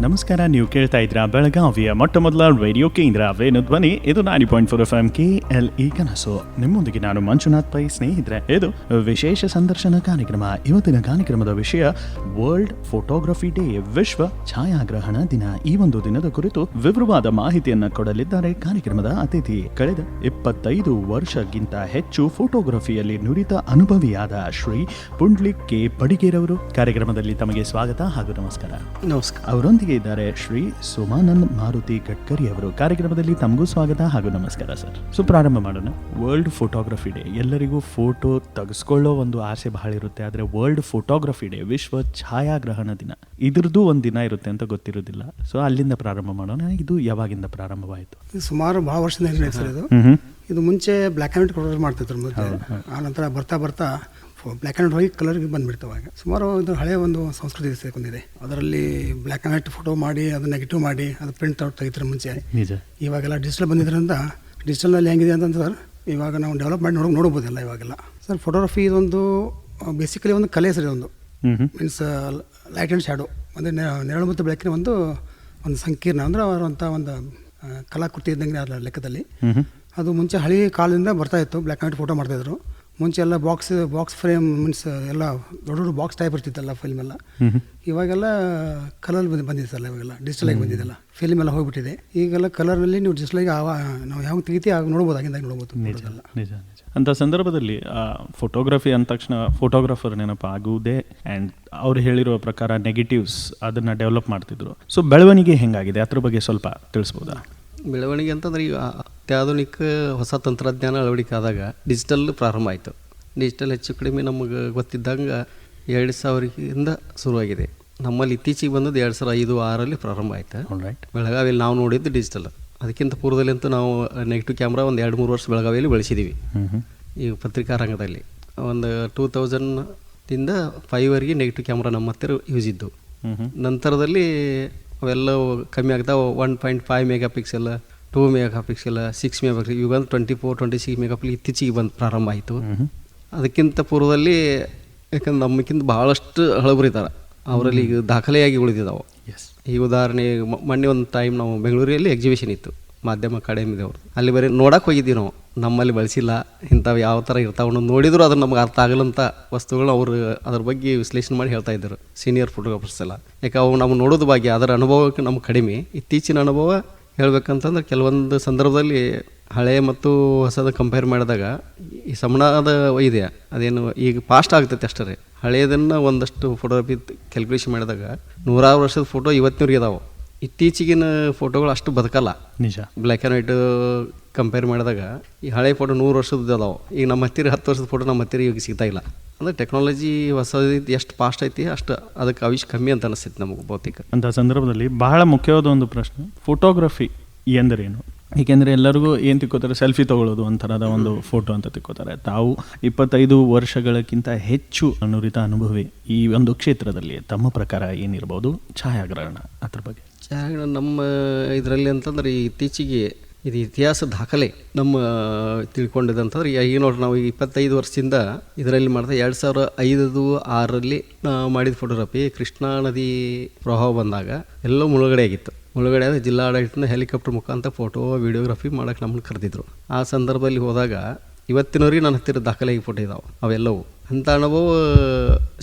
ನಮಸ್ಕಾರ. ನೀವು ಕೇಳ್ತಾ ಇದ್ರ ಬೆಳಗಾವಿಯ ಮೊಟ್ಟ ಮೊದಲ ರೇಡಿಯೋ ಕೇಂದ್ರ ವೇಣು ಧ್ವನಿ. ಇದು 90.4 FM KLE ಕನಸು. ನಿಮ್ಮೊಂದಿಗೆ ನಾನು ಮಂಜುನಾಥ್ ಪೈ. ಸ್ನೇಹಿತರೆ, ಇದು ವಿಶೇಷ ಸಂದರ್ಶನ ಕಾರ್ಯಕ್ರಮ. ಇವತ್ತಿನ ಕಾರ್ಯಕ್ರಮದ ವಿಷಯ ವರ್ಲ್ಡ್ ಫೋಟೋಗ್ರಫಿ ಡೇ, ವಿಶ್ವ ಛಾಯಾಗ್ರಹಣ ದಿನ. ಈ ಒಂದು ದಿನದ ಕುರಿತು ವಿವರವಾದ ಮಾಹಿತಿಯನ್ನ ಕೊಡಲಿದ್ದಾರೆ ಕಾರ್ಯಕ್ರಮದ ಅತಿಥಿ. ಕಳೆದ 25 ವರ್ಷಕ್ಕಿಂತ ಹೆಚ್ಚು ಫೋಟೋಗ್ರಫಿಯಲ್ಲಿ ನುರಿತ ಅನುಭವಿಯಾದ ಶ್ರೀ ಪುಂಡ್ಲಿಕ್ ಕೆ ಪಡಿಗೇರವರು. ಕಾರ್ಯಕ್ರಮದಲ್ಲಿ ತಮಗೆ ಸ್ವಾಗತ ಹಾಗೂ ನಮಸ್ಕಾರ. ನಮಸ್ಕಾರ. ಅವರೊಂದಿಗೆ ಇದ್ದಾರೆ ಶ್ರೀ ಸೋಮಾನಂದ್ ಮಾರುತಿ ಗಡ್ಕರಿ ಅವರು. ಕಾರ್ಯಕ್ರಮದಲ್ಲಿ ತಮಗೂ ಸ್ವಾಗತ ಹಾಗೂ ನಮಸ್ಕಾರ ಸರ್. ಸೊ ಪ್ರಾರಂಭ ಮಾಡೋಣ. World photography day. ಎಲ್ಲರಿಗೂ ಫೋಟೋ ತೆಗೆಸ್ಕೊಳ್ಳೋ ಒಂದು ಆಸೆ ಬಹಳ ಇರುತ್ತೆ, ಆದರೆ ವರ್ಲ್ಡ್ ಫೋಟೋಗ್ರಫಿ ಡೇ, ವಿಶ್ವ ಛಾಯಾಗ್ರಹಣ ದಿನ, ಇದ್ರದ್ದು ಒಂದು ದಿನ ಇರುತ್ತೆ ಅಂತ ಗೊತ್ತಿರೋದಿಲ್ಲ. ಸೊ ಅಲ್ಲಿಂದ ಪ್ರಾರಂಭ ಮಾಡೋಣ. ಇದು ಯಾವಾಗಿಂದ ಪ್ರಾರಂಭವಾಯಿತು? ಸುಮಾರು ಬಹಳ ವರ್ಷದಿಂದ ಸರ್ ಇದು ಮುಂಚೆ ಬ್ಲ್ಯಾಕ್ ಆ್ಯಂಡ್ ವೈಟ್ ಫೋಟೋ ಮಾಡ್ತಿದ್ರು ಮತ್ತೆ. ಆ ನಂತರ ಬರ್ತಾ ಬರ್ತಾ ಬ್ಲ್ಯಾಕ್ ಆ್ಯಂಡ್ ವೈಟ್ ಕಲರ್ಗೆ ಬಂದುಬಿಡ್ತಾವಾಗ. ಸುಮಾರು ಇದು ಹಳೆಯ ಒಂದು ಸಂಸ್ಕೃತಿ ಸೇರ್ಕೊಂಡಿದೆ. ಅದರಲ್ಲಿ ಬ್ಲ್ಯಾಕ್ ಆ್ಯಂಡ್ ವೈಟ್ ಫೋಟೋ ಮಾಡಿ ಅದು ನೆಗೆಟಿವ್ ಮಾಡಿ ಅದು ಪ್ರಿಂಟ್ ಔಟ್ ತೆಗಿತಾರೆ ಮುಂಚೆ. ಇವಾಗೆಲ್ಲ ಡಿಜಿಟಲ್ ಬಂದಿದ್ದರಿಂದ ಡಿಜಿಟಲ್ನಲ್ಲಿ ಹೆಂಗಿದೆ ಅಂತಂದ್ರೆ ಸರ್, ಇವಾಗ ನಾವು ಡೆವಲಪ್ ಮಾಡಿ ನೋಡ್ಬೋದಿಲ್ಲ ಇವಾಗೆಲ್ಲ ಸರ್. ಫೋಟೋಗ್ರಫಿ ಇದೊಂದು ಬೇಸಿಕಲಿ ಒಂದು ಕಲೆ ಸರಿ. ಒಂದು ಮೀನ್ಸ್ ಲೈಟ್ ಆ್ಯಂಡ್ ಶ್ಯಾಡೋ ಅಂದರೆ ನೆರಳು ಮತ್ತು ಬೆಳಕಿನ ಒಂದು ಸಂಕೀರ್ಣ ಅಂದರೆ ಅವರಂಥ ಒಂದು ಕಲಾಕೃತಿ ಇದ್ದಂಗೆ ಅದರ ಲೆಕ್ಕದಲ್ಲಿ. ಅದು ಮುಂಚೆ ಹಳಿ ಕಾಲದಿಂದ ಬರ್ತಾ ಇತ್ತು. ಬ್ಲ್ಯಾಕ್ ಆ್ಯಂಡ್ ವೈಟ್ ಫೋಟೋ ಮಾಡ್ತಾಯಿದ್ರು. ಮುಂಚೆ ಎಲ್ಲ ಬಾಕ್ಸ್ ಫ್ರೇಮ್ ಮೀನ್ಸ್ ಎಲ್ಲ ದೊಡ್ಡ ದೊಡ್ಡ ಬಾಕ್ಸ್ ಟೈಪ್ ಇರ್ತಿತ್ತಲ್ಲ ಫಿಲ್ಮ್ ಎಲ್ಲ. ಇವಾಗೆಲ್ಲ ಕಲರ್ ಬಂದಿತ್ತಲ್ಲ, ಇವಾಗೆಲ್ಲ ಡಿಜಿಟಲಾಗಿ ಬಂದಿದ್ದಲ್ಲ. ಫಿಲ್ಮ್ ಎಲ್ಲ ಹೋಗ್ಬಿಟ್ಟಿದೆ. ಈಗೆಲ್ಲ ಕಲರ್ನಲ್ಲಿ ನೀವು ಡಿಜಿಟಲಾಗಿ ನಾವು ಯಾವ ತೆಗಿತೀವಿ ಆಗ ನೋಡ್ಬೋದು, ಆಗಿಂದಾಗ ನೋಡ್ಬೋದು. ನಿಜ. ಅಂಥ ಸಂದರ್ಭದಲ್ಲಿ ಫೋಟೋಗ್ರಫಿ ಅಂದ ತಕ್ಷಣ ಫೋಟೋಗ್ರಾಫರ್ ನೆನಪಾಗುವುದೇ. ಆ್ಯಂಡ್ ಅವ್ರು ಹೇಳಿರೋ ಪ್ರಕಾರ ನೆಗೆಟಿವ್ಸ್ ಅದನ್ನು ಡೆವಲಪ್ ಮಾಡ್ತಿದ್ರು. ಸೊ ಬೆಳವಣಿಗೆ ಹೆಂಗಾಗಿದೆ ಅದ್ರ ಬಗ್ಗೆ ಸ್ವಲ್ಪ ತಿಳಿಸ್ಬೋದಾ? ಬೆಳವಣಿಗೆ ಅಂತಂದ್ರೆ ಈಗ ಅತ್ಯಾಧುನಿಕ ಹೊಸ ತಂತ್ರಜ್ಞಾನ ಅಳವಡಿಕೆ ಆದಾಗ ಡಿಜಿಟಲ್ ಪ್ರಾರಂಭ ಆಯಿತು. ಡಿಜಿಟಲ್ ಹೆಚ್ಚು ಕಡಿಮೆ ನಮಗೆ ಗೊತ್ತಿದ್ದಂಗೆ 2000ರಿಂದ ಶುರುವಾಗಿದೆ. ನಮ್ಮಲ್ಲಿ ಇತ್ತೀಚೆಗೆ ಬಂದದ್ದು 2005-6 ಪ್ರಾರಂಭ ಆಯಿತು. ಬೆಳಗಾವಿಯಲ್ಲಿ ನಾವು ನೋಡಿದ್ದು ಡಿಜಿಟಲ್. ಅದಕ್ಕಿಂತ ಪೂರ್ವದಲ್ಲಿ ಅಂತೂ ನಾವು ನೆಗೆಟಿವ್ ಕ್ಯಾಮ್ರಾ ಒಂದು 2-3 ವರ್ಷ ಬೆಳಗಾವಿಯಲ್ಲಿ ಬಳಸಿದ್ದೀವಿ. ಈ ಪತ್ರಿಕಾ ರಂಗದಲ್ಲಿ ಒಂದು 2000ದಿಂದ 5ವರೆಗೆ ನೆಗೆಟಿವ್ ಕ್ಯಾಮ್ರಾ ನಮ್ಮ ಹತ್ತಿರ ಯೂಸ್ ಇದ್ದು. ನಂತರದಲ್ಲಿ ಅವೆಲ್ಲವೂ ಕಮ್ಮಿ ಆಗ್ತಾವೆ. 1.5 mega pixel, 2 mega pixel, 6 mega pixel, ಇವಾಗ 24-26 ಮೆಗಾ ಪಿಕ್ಸೆಲ್ ಇತ್ತೀಚೆಗೆ ಬಂದು ಪ್ರಾರಂಭ ಆಯಿತು. ಅದಕ್ಕಿಂತ ಪೂರ್ವದಲ್ಲಿ ಯಾಕಂದ್ರೆ ನಮ್ಮಕ್ಕಿಂತ ಭಾಳಷ್ಟು ಹಳಬರಿದ್ದಾರೆ, ಅವರಲ್ಲಿ ಈಗ ದಾಖಲೆಯಾಗಿ ಉಳಿದಿದ್ದಾವೆ. ಈ ಉದಾಹರಣೆ ಮೊನ್ನೆ ಒಂದು ಟೈಮ್ ನಾವು ಬೆಂಗಳೂರಲ್ಲಿ ಎಕ್ಸಿಬಿಷನ್ ಇತ್ತು, ಮಾಧ್ಯಮ ಅಕಾಡೆಮಿದವರು. ಅಲ್ಲಿ ಬರೀ ನೋಡಕ್ಕೆ ಹೋಗಿದ್ದೀವಿ ನಾವು. ನಮ್ಮಲ್ಲಿ ಬಳಸಿಲ್ಲ, ಇಂಥವು ಯಾವ ಥರ ಇರ್ತಾವೆ ನೋಡಿದ್ರು ಅದನ್ನು ನಮ್ಗೆ ಅರ್ಥ ಆಗಲ್ಲಂಥ ವಸ್ತುಗಳು ಅವರು ಅದ್ರ ಬಗ್ಗೆ ವಿಶ್ಲೇಷಣೆ ಮಾಡಿ ಹೇಳ್ತಾ ಇದ್ದರು ಸೀನಿಯರ್ ಫೋಟೋಗ್ರಾಫರ್ಸ್ ಎಲ್ಲ. ಯಾಕೆ ಅವು ನಾವು ನೋಡೋದು ಭಾಗ್ಯ, ಅದರ ಅನುಭವಕ್ಕೆ ನಮ್ಗೆ ಕಡಿಮೆ. ಇತ್ತೀಚಿನ ಅನುಭವ ಹೇಳ್ಬೇಕಂತಂದ್ರೆ ಕೆಲವೊಂದು ಸಂದರ್ಭದಲ್ಲಿ ಹಳೆಯ ಮತ್ತು ಹೊಸದ ಕಂಪೇರ್ ಮಾಡಿದಾಗ ಈ ಸಮಾನದ ಇದೆ. ಅದೇನು ಈಗ ಫಾಸ್ಟ್ ಆಗ್ತೈತೆ ಅಷ್ಟೇ. ಹಳೆಯದನ್ನು ಒಂದಷ್ಟು ಫೋಟೋಗ್ರಫಿ ಕ್ಯಾಲ್ಕುಲೇಷನ್ ಮಾಡಿದಾಗ 100 ವರ್ಷದ ಫೋಟೋ ಇವತ್ತಿನವ್ರಿಗೆ ಇದಾವೆ. ಇತ್ತೀಚಿಗಿನ ಫೋಟೋಗಳು ಅಷ್ಟು ಬದುಕಲ್ಲ. ನಿಜ. ಬ್ಲ್ಯಾಕ್ ಆ್ಯಂಡ್ ವೈಟ್ ಕಂಪೇರ್ ಮಾಡಿದಾಗ ಈ ಹಳೆ ಫೋಟೋ 100 ವರ್ಷದ ಅದಾವೆ. ಈಗ ನಮ್ಮ ಹತ್ತಿರ 10 ವರ್ಷದ ಫೋಟೋ ನಮ್ಮ ಹತ್ತಿರ ಈಗ ಸಿಗ್ತಾ ಇಲ್ಲ. ಅಂದರೆ ಟೆಕ್ನಾಲಜಿ ಹೊಸದು ಎಷ್ಟು ಫಾಸ್ಟ್ ಐತಿ ಅಷ್ಟು ಅದಕ್ಕೆ ಆವಿಷ್ ಕಮ್ಮಿ ಅಂತ ಅನಿಸ್ತೈತಿ ನಮಗೆ ಭೌತಿಕ. ಅಂಥ ಸಂದರ್ಭದಲ್ಲಿ ಬಹಳ ಮುಖ್ಯವಾದ ಒಂದು ಪ್ರಶ್ನೆ, ಫೋಟೋಗ್ರಫಿ ಎಂದರೇನು? ಏಕೆಂದರೆ ಎಲ್ಲರಿಗೂ ಏನು ತಿಳ್ಕೊತಾರೆ, ಸೆಲ್ಫಿ ತೊಗೊಳ್ಳೋದು ಒಂಥರದ ಒಂದು ಫೋಟೋ ಅಂತ ತಿಳ್ಕೊತಾರೆ. ತಾವು 25 ವರ್ಷಗಳಕ್ಕಿಂತ ಹೆಚ್ಚು ನುರಿತ ಅನುಭವಿ ಈ ಒಂದು ಕ್ಷೇತ್ರದಲ್ಲಿ. ತಮ್ಮ ಪ್ರಕಾರ ಏನಿರ್ಬೋದು ಛಾಯಾಗ್ರಹಣ ಅದ್ರ ಬಗ್ಗೆ? ಛಾಯಾಗ್ರಹಣ ನಮ್ಮ ಇದರಲ್ಲಿ ಅಂತಂದ್ರೆ ಇತ್ತೀಚೆಗೆ ಇದು ಇತಿಹಾಸ ದಾಖಲೆ ನಮ್ಮ ತಿಳ್ಕೊಂಡಿದ್ದಂತಂದ್ರೆ ಈಗ ನೋಡ್ರಿ, ನಾವು 25 ವರ್ಷದಿಂದ ಇದರಲ್ಲಿ ಮಾಡಿದೆ. 2005-6ರಲ್ಲಿ ಮಾಡಿದ ಫೋಟೋಗ್ರಫಿ ಕೃಷ್ಣಾ ನದಿ ಪ್ರವಾಹ ಬಂದಾಗ ಎಲ್ಲೋ ಮುಳುಗಡೆ ಆಗಿತ್ತು. ಮುಳುಗಡೆ ಆದರೆ ಜಿಲ್ಲಾ ಆಡಳಿತದಿಂದ ಹೆಲಿಕಾಪ್ಟರ್ ಮುಖಾಂತರ ಫೋಟೋ ವಿಡಿಯೋಗ್ರಫಿ ಮಾಡೋಕ್ಕೆ ನಮ್ಮನ್ನು ಕರೆದಿದ್ರು. ಆ ಸಂದರ್ಭದಲ್ಲಿ ಹೋದಾಗ ಇವತ್ತಿನವರೆಗೆ ನನ್ನ ಹತ್ತಿರ ದಾಖಲೆಯಾಗಿ ಫೋಟೋ ಇದ್ದಾವೆ ಅವೆಲ್ಲವೂ. ಅಂಥ ಅನುಭವ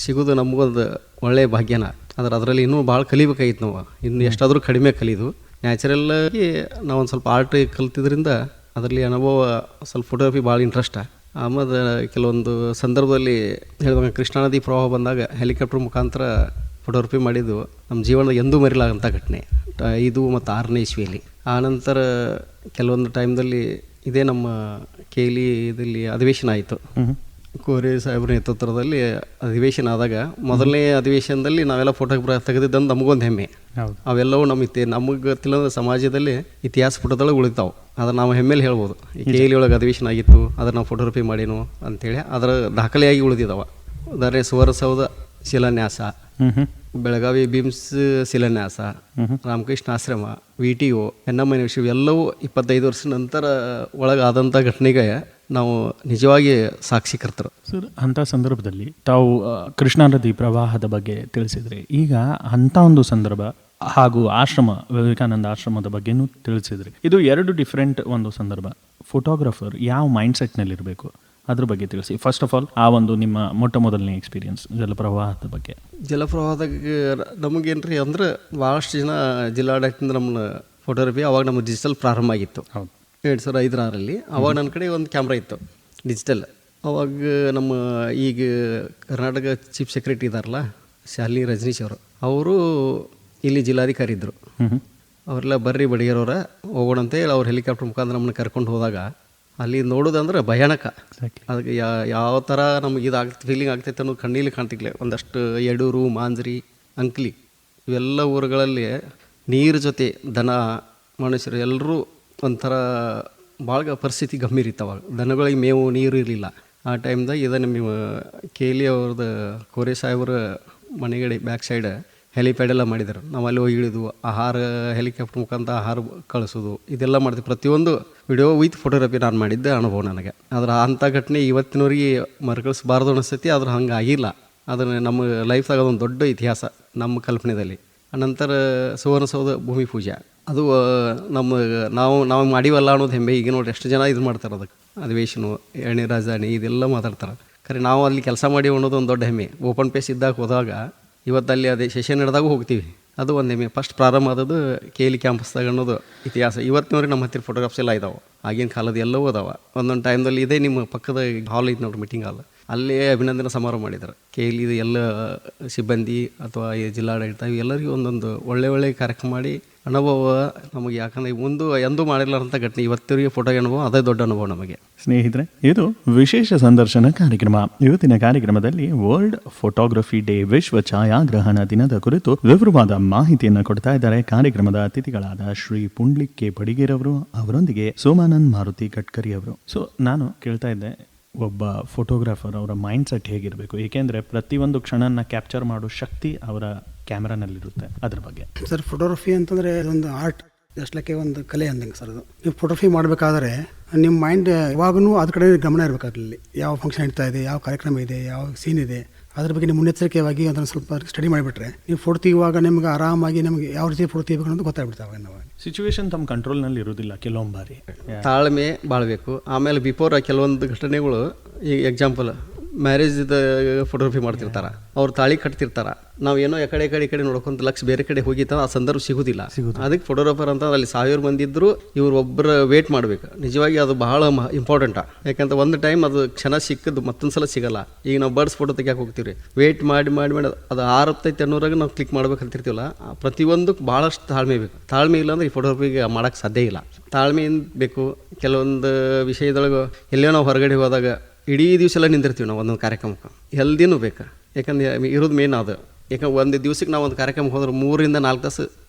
ಸಿಗೋದು ನಮಗೊಂದು ಒಳ್ಳೆಯ ಭಾಗ್ಯನ. ಅದರಲ್ಲಿ ಇನ್ನೂ ಭಾಳ ಕಲಿಬೇಕಾಗಿತ್ತು ನಾವು. ಇನ್ನು ಎಷ್ಟಾದರೂ ಕಡಿಮೆ ಕಲಿದು ನ್ಯಾಚುರಲ್ಲಾಗಿ ನಾವೊಂದು ಸ್ವಲ್ಪ ಆರ್ಟ್ ಕಲ್ತಿದ್ರಿಂದ ಅದರಲ್ಲಿ ಅನುಭವ ಸ್ವಲ್ಪ ಫೋಟೋಗ್ರಫಿ ಭಾಳ ಇಂಟ್ರೆಸ್ಟ್. ಆಮೇಲೆ ಕೆಲವೊಂದು ಸಂದರ್ಭದಲ್ಲಿ ಹೇಳ್ಬೇಕು, ಕೃಷ್ಣಾ ನದಿ ಪ್ರವಾಹ ಬಂದಾಗ ಹೆಲಿಕಾಪ್ಟರ್ ಮುಖಾಂತರ ಫೋಟೋಗ್ರಫಿ ಮಾಡಿದ್ದು ನಮ್ಮ ಜೀವನದ ಎಂದೂ ಮರಿಲಾಗಂಥ ಘಟನೆ 5 ಮತ್ತು 6ನೇ ಇಸ್ವಿಯಲ್ಲಿ. ಆನಂತರ ಕೆಲವೊಂದು ಟೈಮ್ದಲ್ಲಿ ಇದೇ ನಮ್ಮ KLE ಇದರಲ್ಲಿ ಅಧಿವೇಶನ ಆಯಿತು. ಕೋರೆ ಸಾಹೇಬ್ರ ನೇತೃತ್ವದಲ್ಲಿ ಅಧಿವೇಶನ ಆದಾಗ ಮೊದಲನೇ ಅಧಿವೇಶನದಲ್ಲಿ ನಾವೆಲ್ಲ ಫೋಟೋ ತೆಗೆದಿದ್ದಂದು ನಮಗೊಂದು ಹೆಮ್ಮೆ. ಅವೆಲ್ಲವೂ ನಮಗೆ ಗೊತ್ತಿಲ್ಲ ಸಮಾಜದಲ್ಲಿ ಇತಿಹಾಸ ಫೋಟೋದೊಳಗೆ ಉಳಿತಾವೆ. ಅದನ್ನು ನಾವು ಹೆಮ್ಮೆಲಿ ಹೇಳ್ಬೋದು. ಈ KLE ಒಳಗೆ ಅಧಿವೇಶನ ಆಗಿತ್ತು, ಅದನ್ನು ನಾವು ಫೋಟೋಗ್ರಫಿ ಮಾಡೀನು ಅಂಥೇಳಿ ಅದರ ದಾಖಲೆಯಾಗಿ ಉಳಿದಿದ್ದಾವೆ. ಉದಾಹರಣೆ ಸುವರ್ಣಸೌಧ ಶಿಲಾನ್ಯಾಸ, ಬೆಳಗಾವಿ ಬಿಮ್ಸ್ ಶಿಲಾನ್ಯಾಸ, ರಾಮಕೃಷ್ಣ ಆಶ್ರಮ, VTO, NMN ಎಲ್ಲವೂ 25 ವರ್ಷ ನಂತರ ಒಳಗಾದಂಥ ಘಟನೆಗೆ ನಾವು ನಿಜವಾಗಿ ಸಾಕ್ಷಿಕರ್ತರು. ಸರ್, ಅಂಥ ಸಂದರ್ಭದಲ್ಲಿ ತಾವು ಕೃಷ್ಣಾ ನದಿ ಪ್ರವಾಹದ ಬಗ್ಗೆ ತಿಳಿಸಿದ್ರಿ. ಈಗ ಅಂಥ ಒಂದು ಸಂದರ್ಭ ಹಾಗೂ ಆಶ್ರಮ, ವಿವೇಕಾನಂದ ಆಶ್ರಮದ ಬಗ್ಗೆನೂ ತಿಳಿಸಿದ್ರಿ. ಇದು 2 ಡಿಫ್ರೆಂಟ್ ಒಂದು ಸಂದರ್ಭ. ಫೋಟೋಗ್ರಾಫರ್ ಯಾವ ಮೈಂಡ್ ಸೆಟ್ನಲ್ಲಿರಬೇಕು ಅದ್ರ ಬಗ್ಗೆ ತಿಳಿಸಿ. ಫಸ್ಟ್ ಆಫ್ ಆಲ್ ಆ ಒಂದು ನಿಮ್ಮ ಮೊದಲನೇ ಎಕ್ಸ್ಪೀರಿಯನ್ಸ್ ಜಲಪ್ರವಾಹದ ಬಗ್ಗೆ. ಜಲಪ್ರವಾಹದಾಗ ನಮಗೇನ್ರಿ ಅಂದ್ರೆ ಭಾಳಷ್ಟು ಜನ ಜಿಲ್ಲಾಡಳಿತದಿಂದ ನಮ್ಮನ್ನ ಫೋಟೋಗ್ರಫಿ ಅವಾಗ ನಮ್ಮ ಡಿಜಿಟಲ್ ಪ್ರಾರಂಭ ಆಗಿತ್ತು. 2005-6 ಅವಾಗ ನನ್ನ ಕಡೆ ಒಂದು ಕ್ಯಾಮ್ರಾ ಇತ್ತು ಡಿಜಿಟಲ್. ಅವಾಗ ನಮ್ಮ ಈಗ ಕರ್ನಾಟಕ ಚೀಫ್ ಸೆಕ್ರೆಟರಿ ಇದ್ದಾರಲ್ಲ ಶಾಲಿನಿ ರಜನೀಶ್ ಅವರು ಇಲ್ಲಿ ಜಿಲ್ಲಾಧಿಕಾರಿ ಇದ್ದರು. ಅವರೆಲ್ಲ ಬರ್ರಿ ಬಡಿಗೆರವ್ರ ಹೋಗೋಣಂತೆ ಅವ್ರು ಹೆಲಿಕಾಪ್ಟರ್ ಮುಖಾಂತರ ನಮ್ಮನ್ನ ಕರ್ಕೊಂಡು ಹೋದಾಗ ಅಲ್ಲಿ ನೋಡೋದಂದ್ರೆ ಭಯಾನಕ. ಅದಕ್ಕೆ ಯಾವ ಥರ ನಮಗೆ ಫೀಲಿಂಗ್ ಆಗ್ತೈತೆ ಅನ್ನೋದು ಕಣ್ಣೀಲಿ ಕಾಣ್ತಿಗ್ಲೆ. ಒಂದಷ್ಟು ಯಡೂರು, ಮಾಂಜ್ರಿ, ಅಂಕ್ಲಿ ಇವೆಲ್ಲ ಊರುಗಳಲ್ಲಿ ನೀರು ಜೊತೆ ದನ ಮನುಷ್ಯರು ಎಲ್ಲರೂ ಒಂಥರ ಭಾಳ ಪರಿಸ್ಥಿತಿ ಗಂಭೀರ ಇತ್ತು. ಅವಾಗ ದನಗಳಿಗೆ ಮೇವು ನೀರು ಇರಲಿಲ್ಲ. ಆ ಟೈಮ್ದಾಗ ನಿಮ್ಮ ಕೇಲಿ ಅವ್ರದ್ದು ಕೋರೆ ಸಾಹೇಬ್ರ ಮನೆಗಡೆ ಬ್ಯಾಕ್ ಸೈಡ್ ಹೆಲಿಪ್ಯಾಡ್ ಎಲ್ಲ ಮಾಡಿದ್ರು. ನಾವು ಅಲ್ಲಿ ಹೋಗಿ ಇಳಿದು ಆಹಾರ ಹೆಲಿಕಾಪ್ಟರ್ ಮುಖಾಂತರ ಆಹಾರ ಕಳಿಸೋದು ಇದೆಲ್ಲ ಮಾಡ್ತೀವಿ. ಪ್ರತಿಯೊಂದು ವಿಡಿಯೋ ವಿತ್ ಫೋಟೋಗ್ರಫಿ ನಾನು ಮಾಡಿದ್ದೆ ಅನುಭವ ನನಗೆ. ಆದ್ರೆ ಅಂಥ ಘಟನೆ ಇವತ್ತಿನವರಿಗೆ ಮರುಕಳಿಸಬಾರ್ದು ಅನಿಸ್ತೈತಿ. ಆದ್ರೆ ಹಂಗೆ ಆಗಿಲ್ಲ. ಅದನ್ನು ನಮ್ಮ ಲೈಫ್ದಾಗ ಅದೊಂದು ದೊಡ್ಡ ಇತಿಹಾಸ ನಮ್ಮ ಕಲ್ಪನೆಯಲ್ಲಿ. ಅನಂತರ ಸುವರ್ಣಸೌಧ ಭೂಮಿ ಪೂಜೆ ಅದು ನಾವು ಮಾಡಿವಲ್ಲ ಅನ್ನೋದು ಹೆಮ್ಮೆ. ಈಗ ನೋಡಿ ಎಷ್ಟು ಜನ ಇದು ಮಾಡ್ತಾರೆ. ಅದಕ್ಕೆ ಅಧಿವೇಶನ, 2ನೇ ರಾಜಧಾನಿ ಇದೆಲ್ಲ ಮಾತಾಡ್ತಾರೆ. ಖರೆ ನಾವು ಅಲ್ಲಿ ಕೆಲಸ ಮಾಡಿ ಅನ್ನೋದು ಒಂದು ದೊಡ್ಡ ಹೆಮ್ಮೆ. ಓಪನ್ ಪೇಸ್ ಇದ್ದಾಗ ಹೋದಾಗ ಇವತ್ತಲ್ಲಿ ಅದೇ ಸೆಷನ್ ನಡೆದಾಗ ಹೋಗ್ತೀವಿ. ಅದು ಒಂದು ಹೆಮ್ಮೆ. ಫಸ್ಟ್ ಪ್ರಾರಂಭ ಆದದ್ದು KL ಕ್ಯಾಂಪಸ್ದಾಗ ಅನ್ನೋದು ಇತಿಹಾಸ. ಇವತ್ತಿನವ್ರಿಗೆ ನಮ್ಮ ಹತ್ತಿರ ಫೋಟೋಗ್ರಾಫ್ಸ್ ಎಲ್ಲ ಇದಾವೆ. ಆಗಿನ ಕಾಲದ ಎಲ್ಲವೂ ಅದಾವೆ. ಒಂದೊಂದು ಟೈಮ್ದಲ್ಲಿ ಇದೇ ನಿಮ್ಮ ಪಕ್ಕದ ಹಾಲ್ ಐತೆ ನೋಡ್ರಿ, ಮೀಟಿಂಗ್ ಹಾಲ್, ಅಲ್ಲೇ ಅಭಿನಂದನಾ ಸಮಾರಂಭ ಮಾಡಿದ್ದಾರೆ. KL ಇದು ಎಲ್ಲ ಸಿಬ್ಬಂದಿ ಅಥವಾ ಈ ಜಿಲ್ಲಾಡಳಿತ ಎಲ್ಲರಿಗೂ ಒಂದೊಂದು ಒಳ್ಳೆ ಕಾರ್ಯಕ್ರಮ ಮಾಡಿ ಅನುಭವ ನಮಗೆ. ಯಾಕಂದರೆ ಮುಂದೆ ಎಂದೂ ಮಾಡಿರಲಾರಂಥ ಘಟನೆ ಇವತ್ತಿಗೆ ಫೋಟೋ ಅನುಭವ ಅದೇ ದೊಡ್ಡ ಅನುಭವ ನಮಗೆ. ಸ್ನೇಹಿತರೆ, ಇದು ವಿಶೇಷ ಸಂದರ್ಶನ ಕಾರ್ಯಕ್ರಮ. ಇವತ್ತಿನ ಕಾರ್ಯಕ್ರಮದಲ್ಲಿ ವರ್ಲ್ಡ್ ಫೋಟೋಗ್ರಫಿ ಡೇ, ವಿಶ್ವ ಛಾಯಾಗ್ರಹಣ ದಿನದ ಕುರಿತು ವಿವರವಾದ ಮಾಹಿತಿಯನ್ನು ಕೊಡ್ತಾ ಇದ್ದಾರೆ ಕಾರ್ಯಕ್ರಮದ ಅತಿಥಿಗಳಾದ ಶ್ರೀ ಪುಂಡ್ಲಿಕ್ ಕೆ ಬಡಿಗೇರವರು, ಅವರೊಂದಿಗೆ ಸೋಮಾನಂದ್ ಮಾರುತಿ ಕಟ್ಕರಿ ಅವರು. ಸೊ ನಾನು ಕೇಳ್ತಾ ಇದ್ದೆ, ಒಬ್ಬ ಫೋಟೋಗ್ರಾಫರ್ ಅವರ ಮೈಂಡ್ ಸೆಟ್ ಹೇಗಿರಬೇಕು? ಏಕೆಂದರೆ ಪ್ರತಿಯೊಂದು ಕ್ಷಣನ ಕ್ಯಾಪ್ಚರ್ ಮಾಡೋ ಶಕ್ತಿ ಅವರ ಕ್ಯಾಮ್ರಾನಲ್ಲಿರುತ್ತೆ. ಅದ್ರ ಬಗ್ಗೆ ಸರ್, ಫೋಟೋಗ್ರಫಿ ಅಂತಂದರೆ ಅದೊಂದು ಆರ್ಟ್, ಜಸ್ಟ್ ಒಂದು ಕಲೆ ಅಂದಂಗೆ ಸರ್. ಅದು ನೀವು ಫೋಟೋಗ್ರಫಿ ಮಾಡಬೇಕಾದ್ರೆ ನಿಮ್ಮ ಮೈಂಡ್ ಯಾವಾಗೂ ಅದ್ರ ಕಡೆ ಗಮನ ಇರಬೇಕಾಗಲಿ. ಯಾವ ಫಂಕ್ಷನ್ ಇಡ್ತಾ ಇದೆ, ಯಾವ ಕಾರ್ಯಕ್ರಮ ಇದೆ, ಯಾವ ಸೀನ್ ಇದೆ, ಅದ್ರ ಬಗ್ಗೆ ನೀವು ಮುನ್ನೆಚ್ಚರಿಕೆಯಾಗಿ ಅದನ್ನು ಸ್ವಲ್ಪ ಸ್ಟಡಿ ಮಾಡಿಬಿಟ್ರೆ ನೀವು ಫೋಟೋ ತೆಗೆಯುವಾಗ ನಿಮ್ಗೆ ಆರಾಮಾಗಿ ನಮಗೆ ಯಾವ ರೀತಿ ಫೋಟೋ ತೆಗಿಬೇಕು ಅನ್ನೋದು ಗೊತ್ತಾಗ್ಬಿಡ್ತಾವೆ. ನಾವು ಸಿಚುವೇಶನ್ ತಮ್ಮ ಕಂಟ್ರೋಲ್ನಲ್ಲಿ ಇರೋದಿಲ್ಲ ಕೆಲವೊಂದು ಬಾರಿ. ತಾಳ್ಮೆ ಬಾಳಬೇಕು. ಆಮೇಲೆ ಬಿಫೋರ್ ಕೆಲವೊಂದು ಘಟನೆಗಳು, ಈಗ ಎಕ್ಸಾಂಪಲ್ ಮ್ಯಾರೇಜ್ದ ಫೋಟೋಗ್ರಫಿ ಮಾಡ್ತಿರ್ತಾರೆ, ಅವ್ರು ತಾಳಿ ಕಟ್ತಿರ್ತಾರೆ. ನಾವು ಏನೋ ಈ ಕಡೆ ನೋಡ್ಕೊಂತ ಲಕ್ಷ ಬೇರೆ ಕಡೆ ಹೋಗಿತ್ತ ಆ ಸಂದರ್ಭ ಸಿಗೋದಿಲ್ಲ. ಅದಕ್ಕೆ ಫೋಟೋಗ್ರಾಫರ್ ಅಂತ ಅಲ್ಲಿ 1000 ಮಂದಿ ಇದ್ರು ಇವ್ರು ಒಬ್ಬರು ವೇಟ್ ಮಾಡ್ಬೇಕು. ನಿಜವಾಗಿ ಅದು ಬಹಳ ಇಂಪಾರ್ಟೆಂಟ್. ಯಾಕಂದ್ರೆ ಒಂದು ಟೈಮ್ ಅದು ಕ್ಷಣ ಸಿಕ್ಕದ್ದು ಮತ್ತೊಂದ್ಸಲ ಸಿಗಲ್ಲ. ಈಗ ನಾವು ಬರ್ಡ್ಸ್ ಫೋಟೋ ತೆಗಿಯಕ್ಕೆ ಹೋಗ್ತೀವಿ, ವೇಟ್ ಮಾಡಿ ಅದು 6 ಅನ್ನೋರಾಗ ನಾವು ಕ್ಲಿಕ್ ಮಾಡ್ಬೇಕಂತಿರ್ತೀವಲ್ಲ. ಪ್ರತಿಯೊಂದಕ್ಕೆ ಭಾಳಷ್ಟು ತಾಳ್ಮೆ ಬೇಕು. ತಾಳ್ಮೆ ಇಲ್ಲ ಅಂದ್ರೆ ಈ ಫೋಟೋಗ್ರಫಿಗೆ ಮಾಡೋಕ್ಕೆ ಸಾಧ್ಯ ಇಲ್ಲ. ತಾಳ್ಮೆಯಿಂದ ಬೇಕು. ಕೆಲವೊಂದು ವಿಷಯದೊಳಗೆ ಎಲ್ಲೋ ನಾವು ಹೊರಗಡೆ ಹೋದಾಗ ಇಡೀ ದಿವಸ ಎಲ್ಲ ನಿಂದಿರ್ತೀವಿ ನಾವು ಒಂದೊಂದು ಕಾರ್ಯಕ್ರಮಕ್ಕೆ. ಹೆಲ್ದಿನೂ ಬೇಕು. ಯಾಕಂದ್ರೆ ಇರೋದು ಮೇನ್ ಅದು. ಯಾಕಂದ್ರೆ ಒಂದು ದಿವ್ಸಕ್ಕೆ ನಾವು ಒಂದು ಕಾರ್ಯಕ್ರಮಕ್ಕೆ ಹೋದ್ರೆ 3 ರಿಂದ 4 ತಾಸು